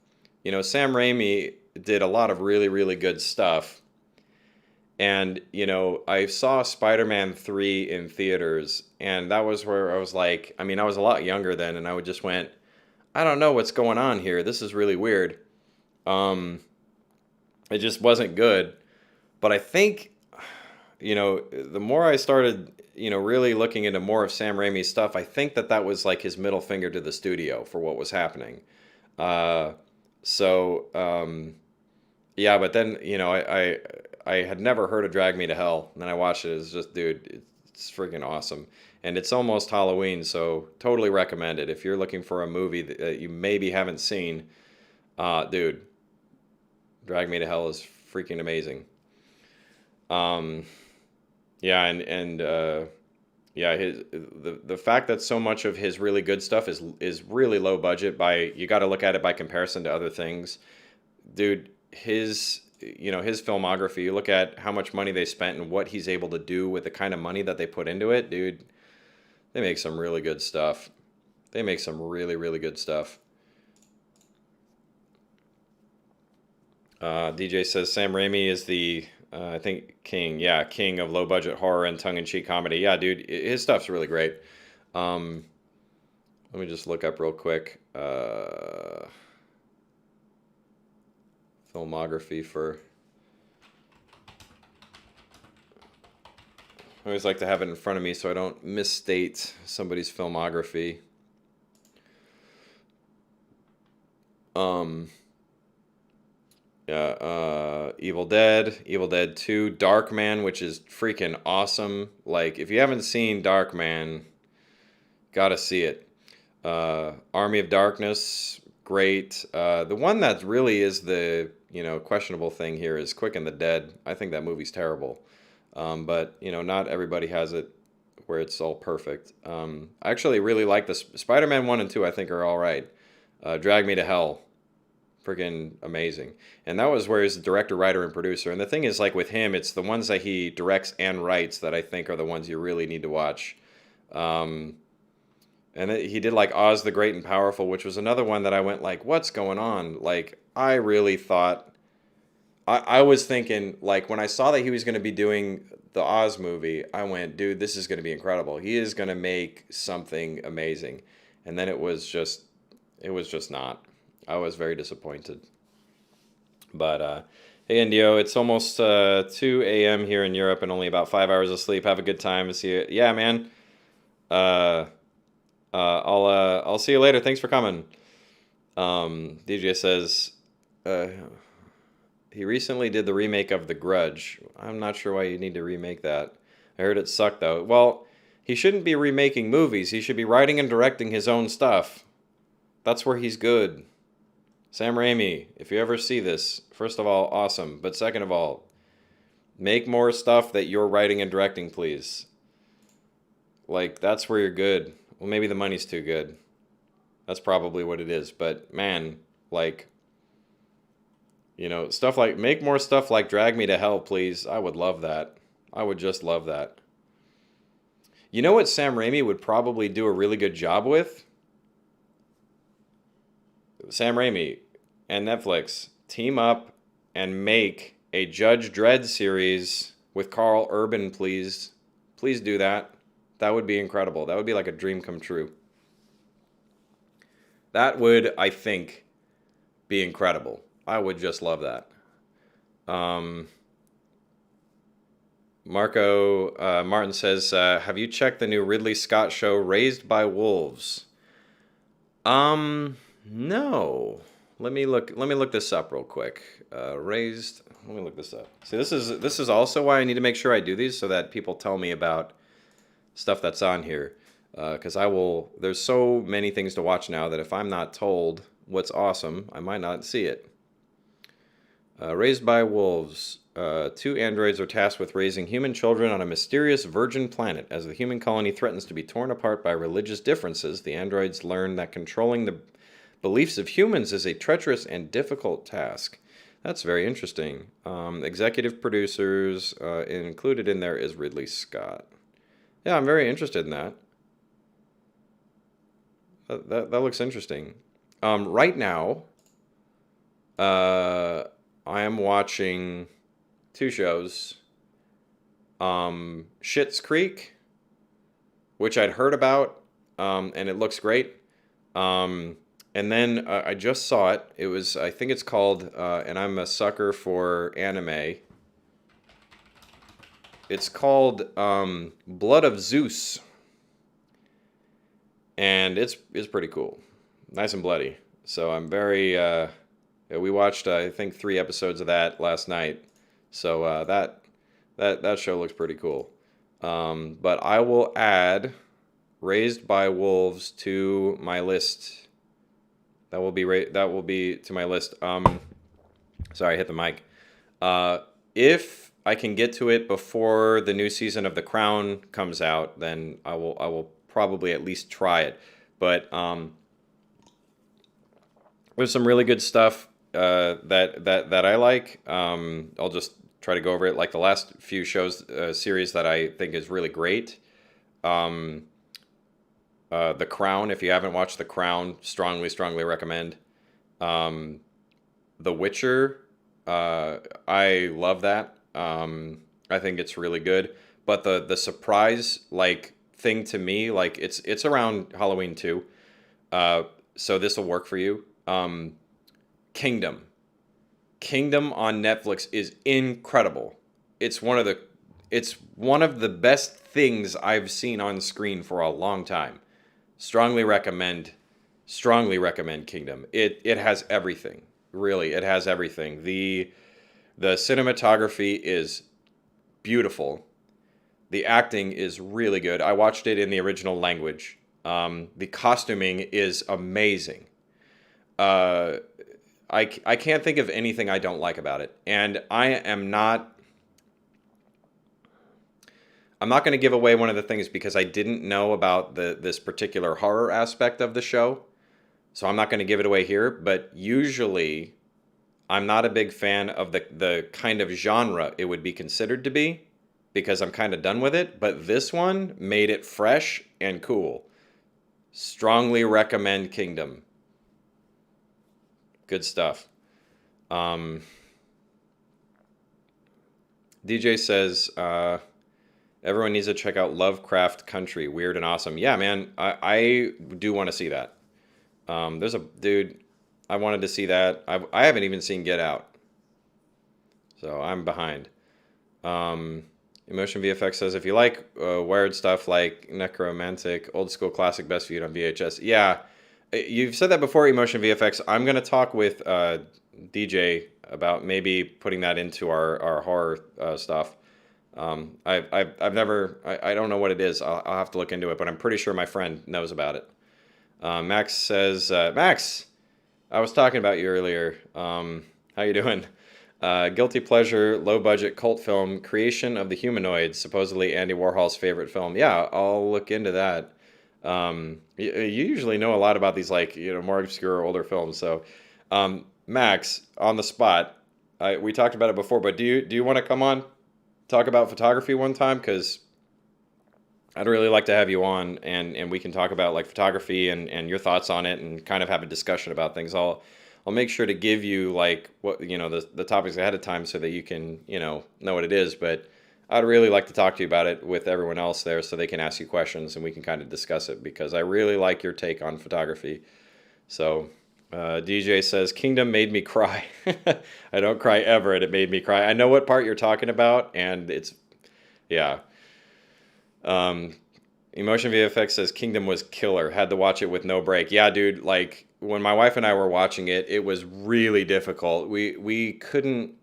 Sam Raimi did a lot of really, really good stuff. And, I saw Spider-Man 3 in theaters, and that was where I was like, I mean, I was a lot younger then, and I just went, I don't know what's going on here. This is really weird. It just wasn't good. But I think, the more I started, really looking into more of Sam Raimi's stuff, I think that was like his middle finger to the studio for what was happening. Yeah, but then, I had never heard of Drag Me to Hell, and then I watched it. It's just, dude, it's freaking awesome. And it's almost Halloween, so totally recommend it. If you're looking for a movie that you maybe haven't seen, dude, Drag Me to Hell is freaking amazing. Yeah, and yeah, the fact that so much of his really good stuff is really low budget you got to look at it by comparison to other things. Dude, his filmography, you look at how much money they spent and what he's able to do with the kind of money that they put into it, dude, they make some really good stuff. They make some really, really good stuff. DJ says Sam Raimi is the I think King. Yeah, king of low budget horror and tongue in cheek comedy. Yeah, dude, his stuff's really great. Um, Let me just look up real quick. Filmography for. I always like to have it in front of me so I don't misstate somebody's filmography. Um, yeah, Evil Dead, Evil Dead 2, Darkman, which is freaking awesome. Like, if you haven't seen Darkman, gotta see it. Army of Darkness, great. The one that really is the, questionable thing here is Quick and the Dead. I think that movie's terrible. But, not everybody has it where it's all perfect. I actually really like this. Spider-Man 1 and 2, I think, are all right. Drag Me to Hell, freaking amazing. And that was where he's the director, writer, and producer. And the thing is, like with him, it's the ones that he directs and writes that I think are the ones you really need to watch. He did like Oz the Great and Powerful, which was another one that I went like, what's going on? Like, I really thought, I was thinking, like, when I saw that he was going to be doing the Oz movie, I went, dude, this is going to be incredible. He is going to make something amazing. And then it was just not. I was very disappointed. But, hey, Indio, it's almost 2 a.m. here in Europe and only about 5 hours of sleep. Have a good time. See you. Yeah, man. I'll see you later. Thanks for coming. DJ says he recently did the remake of The Grudge. I'm not sure why you need to remake that. I heard it sucked though. Well, he shouldn't be remaking movies. He should be writing and directing his own stuff. That's where he's good. Sam Raimi, if you ever see this, first of all, awesome. But second of all, make more stuff that you're writing and directing, please. Like, that's where you're good. Well, maybe the money's too good. That's probably what it is. But, man, like, stuff like, make more stuff like Drag Me to Hell, please. I would love that. I would just love that. You know what Sam Raimi would probably do a really good job with? Sam Raimi and Netflix team up and make a Judge Dredd series with Carl Urban, please. Please do that. That would be incredible. That would be like a dream come true. That would, I think, be incredible. I would just love that. Martin says, have you checked the new Ridley Scott show, Raised by Wolves? No. Let me look this up real quick. Let me look this up. See, this is also why I need to make sure I do these so that people tell me about stuff that's on here. Because there's so many things to watch now that if I'm not told what's awesome, I might not see it. Raised by Wolves. 2 androids are tasked with raising human children on a mysterious virgin planet. As the human colony threatens to be torn apart by religious differences, the androids learn that controlling the beliefs of humans is a treacherous and difficult task. That's very interesting. Executive producers, included in there is Ridley Scott. Yeah, I'm very interested in that. That looks interesting. Right now, I am watching 2 shows. Schitt's Creek, which I'd heard about, and it looks great. And then I just saw it. I think it's called, and I'm a sucker for anime. It's called Blood of Zeus. And it's pretty cool. Nice and bloody. So I'm very, we watched, I think, 3 episodes of that last night. So that show looks pretty cool. But I will add Raised by Wolves to my list. That will be to my list. Sorry, I hit the mic. If I can get to it before the new season of The Crown comes out, then I will probably at least try it. But there's some really good stuff that I like. I'll just try to go over it. Like the last few shows series that I think is really great. The Crown, if you haven't watched The Crown, strongly recommend. The Witcher, I love that. I think it's really good. But the surprise like thing to me, like it's around Halloween too. Uh, so this will work for you. Kingdom. Kingdom on Netflix is incredible. It's one of the it's one of the best things I've seen on screen for a long time. Strongly recommend strongly recommend Kingdom. It has everything. Really, it has everything. The cinematography is beautiful. The acting is really good. I watched it in the original language. The costuming is amazing. Uh, I can't think of anything I don't like about it. And I'm not going to give away one of the things because I didn't know about this particular horror aspect of the show. So I'm not going to give it away here, but usually I'm not a big fan of the kind of genre it would be considered to be because I'm kind of done with it, but this one made it fresh and cool. Strongly recommend Kingdom. Good stuff. Um, DJ says, everyone needs to check out Lovecraft Country. Weird and awesome. Yeah, man, I do want to see that. There's a dude, I wanted to see that. I haven't even seen Get Out, so I'm behind. Um, Emotion VFX says, if you like weird stuff like Necromantic, old school classic, best viewed on VHS. Yeah, you've said that before, Emotion VFX. I'm going to talk with DJ about maybe putting that into our horror stuff. I've never, I don't know what it is. I'll have to look into it, but I'm pretty sure my friend knows about it. Max says, Max, I was talking about you earlier. How you doing? Guilty pleasure, low budget cult film, Creation of the Humanoids, supposedly Andy Warhol's favorite film. Yeah, I'll look into that. You usually know a lot about these like more obscure older films. So, Max, on the spot, we talked about it before, but do you want to come on talk about photography one time? Because I'd really like to have you on and we can talk about like photography and your thoughts on it and kind of have a discussion about things. I'll make sure to give you like what the topics ahead of time so that you can know what it is. But I'd really like to talk to you about it with everyone else there so they can ask you questions and we can kind of discuss it because I really like your take on photography. So DJ says Kingdom made me cry. I don't cry ever, and it made me cry. I know what part you're talking about, and it's yeah. Emotion VFX says Kingdom was killer. Had to watch it with no break. Yeah, dude. Like when my wife and I were watching it, it was really difficult. We couldn't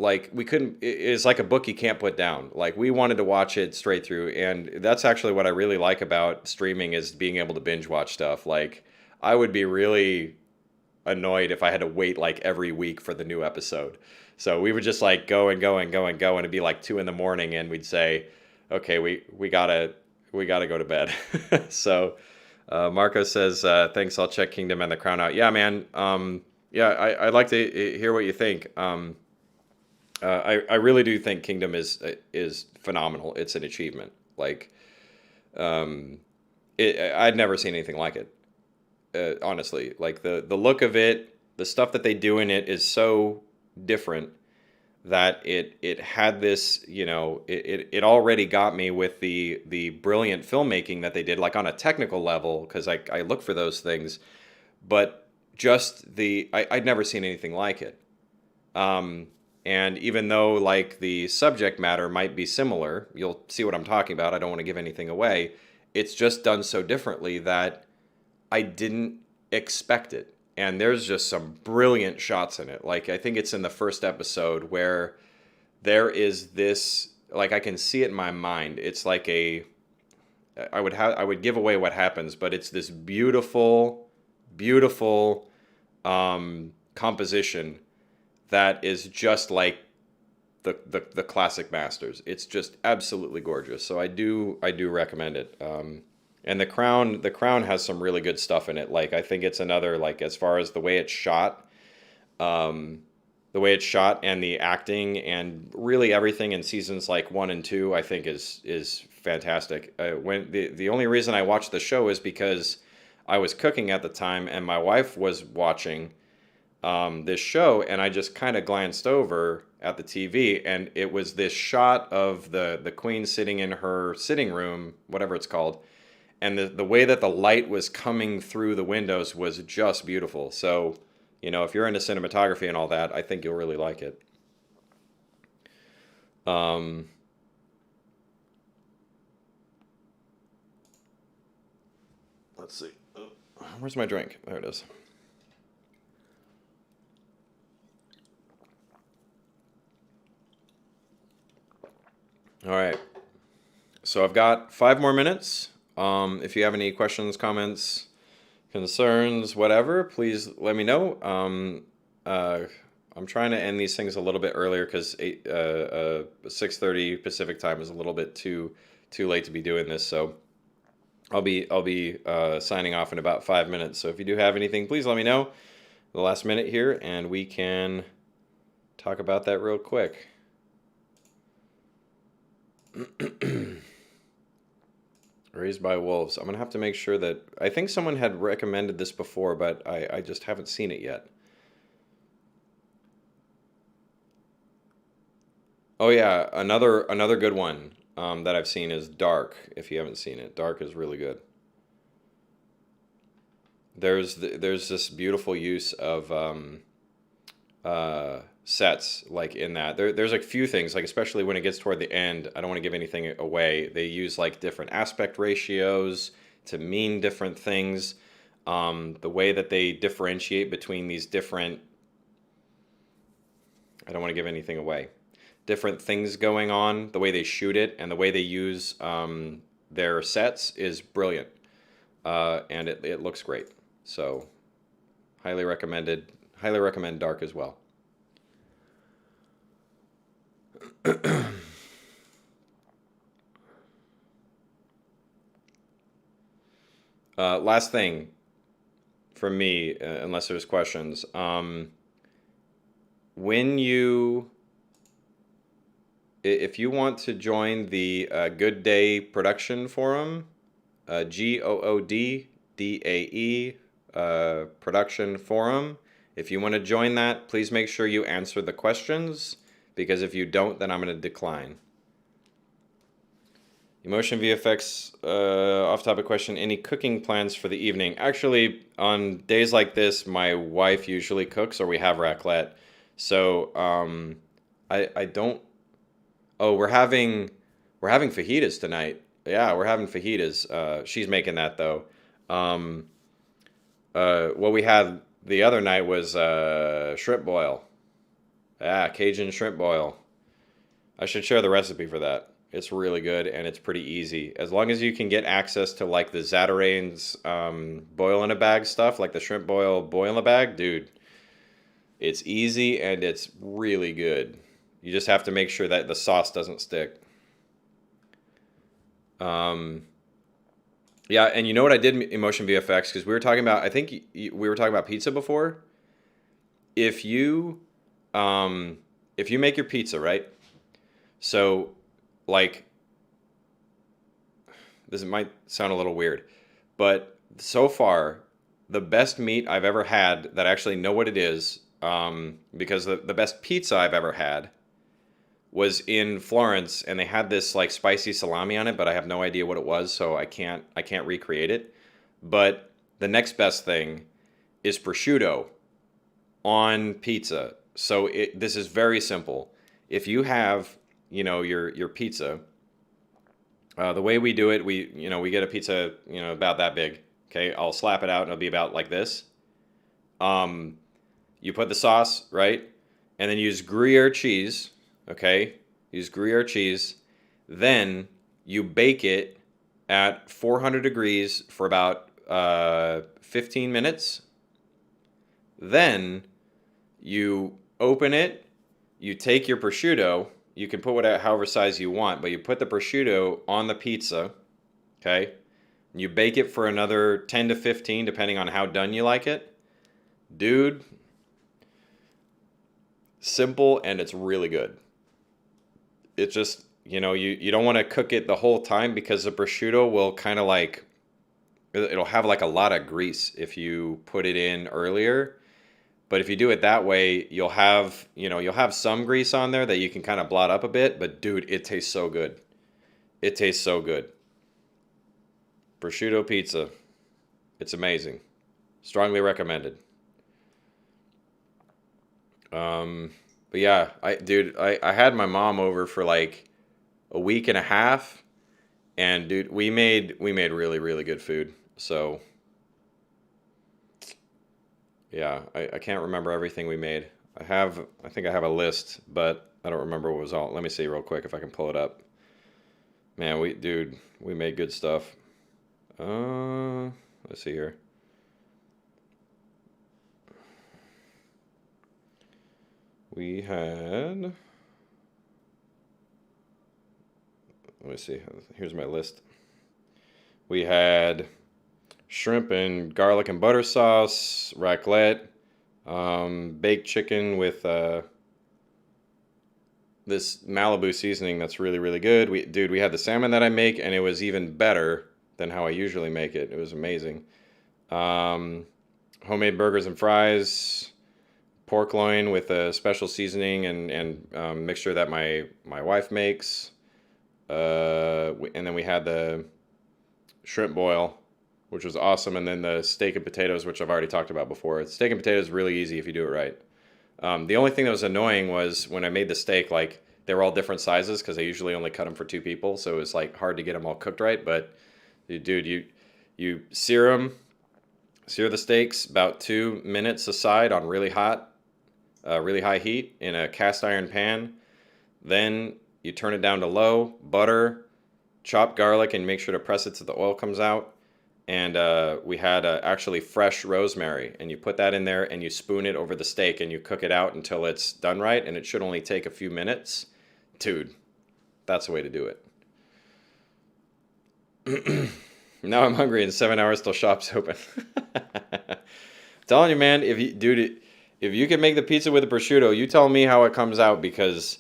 it's like a book you can't put down. Like we wanted to watch it straight through, and that's actually what I really like about streaming is being able to binge watch stuff. Like I would be really annoyed if I had to wait like every week for the new episode. So we would just like go and go and go and go, and it'd be like 2 a.m. and we'd say, okay, we gotta go to bed. So Marco says, thanks. I'll check Kingdom and The Crown out. Yeah, man. Yeah, I'd like to hear what you think. I really do think Kingdom is phenomenal. It's an achievement. Like, I'd never seen anything like it. Honestly, like the look of it, the stuff that they do in it is so different that it had this, it already got me with the brilliant filmmaking that they did, like on a technical level, because I look for those things, but just I'd never seen anything like it. And even though like the subject matter might be similar, you'll see what I'm talking about. I don't want to give anything away. It's just done so differently that I didn't expect it. And there's just some brilliant shots in it. Like I think it's in the first episode where there is this, like I can see it in my mind. It's like I would give away what happens, but it's this beautiful, beautiful composition that is just like the classic masters. It's just absolutely gorgeous. So I do recommend it. And the Crown has some really good stuff in it. Like I think it's another, like as far as the way it's shot, and the acting and really everything in seasons like 1 and 2, I think is fantastic. When the only reason I watched the show is because I was cooking at the time and my wife was watching this show, and I just kind of glanced over at the TV, and it was this shot of the queen sitting in her sitting room, whatever it's called, and the way that the light was coming through the windows was just beautiful. So, if you're into cinematography and all that, I think you'll really like it. Let's see. Where's my drink? There it is. All right. So I've got 5 more minutes. If you have any questions, comments, concerns, whatever, please let me know. I'm trying to end these things a little bit earlier because 6:30 Pacific time is a little bit too late to be doing this. So I'll be signing off in about 5 minutes. So if you do have anything, please let me know the last minute here, and we can talk about that real quick. Raised by Wolves. I'm gonna have to make sure that I think someone had recommended this before, but I just haven't seen it yet. Oh yeah, another good one that I've seen is Dark. If you haven't seen it, Dark is really good. There's this beautiful use of sets like in that. There's a few things like especially when it gets toward the end. I don't want to give anything away. They use like different aspect ratios to mean different things. The way that they differentiate between these different. I don't want to give anything away. Different things going on. The way they shoot it and the way they use their sets is brilliant, and it looks great. So, highly recommended. Highly recommend Dark as well. Last thing from me, unless there's questions. When if you want to join the Good Day Production Forum, GOODDAE Production Forum, if you want to join that, please make sure you answer the questions, because if you don't, then I'm going to decline. Emotion VFX, off-topic question, any cooking plans for the evening? Actually, on days like this, my wife usually cooks, or we have raclette. So, I don't... Oh, we're having fajitas tonight. Yeah, we're having fajitas. She's making that, though. What we had the other night was shrimp boil. Yeah, Cajun shrimp boil. I should share the recipe for that. It's really good and it's pretty easy. As long as you can get access to like the Zatarain's boil in a bag stuff, like the shrimp boil in a bag, dude, it's easy and it's really good. You just have to make sure that the sauce doesn't stick. Yeah, and you know what I did Emotion VFX, because we were talking about, I think we were talking about pizza before. If you make your pizza, right? So, like, this might sound a little weird, but so far, the best meat I've ever had that I actually know what it is, because the best pizza I've ever had was in Florence, and they had this like spicy salami on it, but I have no idea what it was, so I can't recreate it. But the next best thing is prosciutto on pizza. So this is very simple. If you have, your pizza, the way we do it, we get a pizza, about that big. Okay, I'll slap it out and it'll be about like this. You put the sauce, right? And then use Gruyere cheese. Okay, use Gruyere cheese. Then you bake it at 400 degrees for about 15 minutes. Then you open it. You take your prosciutto. You can put whatever, however size you want, but you put the prosciutto on the pizza. Okay, you bake it for another 10 to 15, depending on how done you like it. Dude, simple and it's really good. It's just, you don't want to cook it the whole time because the prosciutto will kind of like, it'll have like a lot of grease if you put it in earlier. But if you do it that way, you'll have some grease on there that you can kind of blot up a bit. But dude, it tastes so good. It tastes so good. Prosciutto pizza. It's amazing. Strongly recommended. But yeah, I had my mom over for like a week and a half, and dude, we made really really good food. So yeah, I can't remember everything we made. I think I have a list, but I don't remember what was all. Let me see real quick if I can pull it up. Man, we made good stuff. Let's see here. We had, let me see. Here's my list. We had shrimp and garlic and butter sauce, raclette, baked chicken with this Malibu seasoning that's really really good. We had the salmon that I make, and it was even better than how I usually make it. It was amazing. Um, Homemade burgers and fries, pork loin with a special seasoning and mixture that my wife makes. And then we had the shrimp boil, which was awesome, and then the steak and potatoes, which I've already talked about before. Steak and potatoes is really easy if you do it right. The only thing that was annoying was when I made the steak, like they were all different sizes because I usually only cut them for two people, so it was like hard to get them all cooked right. But dude, you sear the steaks about 2 minutes aside on really high heat in a cast iron pan. Then you turn it down to low, butter, chop garlic, and make sure to press it so the oil comes out. And we had actually fresh rosemary, and you put that in there and you spoon it over the steak and you cook it out until it's done right, and it should only take a few minutes. Dude, that's the way to do it. Now I'm hungry and 7 hours till shop's open. Telling you, man, if you can make the pizza with the prosciutto, you tell me how it comes out because,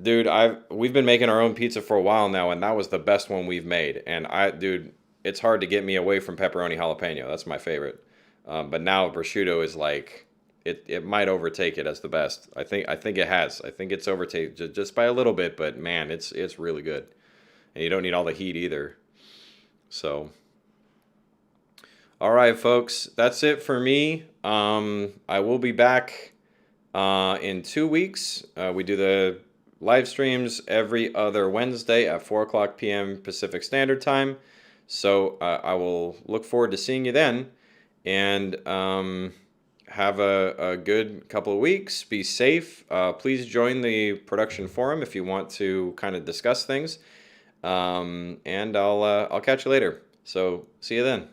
dude, we've been making our own pizza for a while now, and that was the best one we've made. And dude, it's hard to get me away from pepperoni jalapeno. That's my favorite. But now prosciutto is like it might overtake it as the best. I think it has. I think it's overtaken just by a little bit, but man, it's really good. And you don't need all the heat either. So, all right, folks, that's it for me. I will be back in 2 weeks. We do the live streams every other Wednesday at 4 o'clock p.m. Pacific Standard Time. So I will look forward to seeing you then. And have a good couple of weeks. Be safe. Please join the production forum if you want to kind of discuss things. And I'll catch you later. So see you then.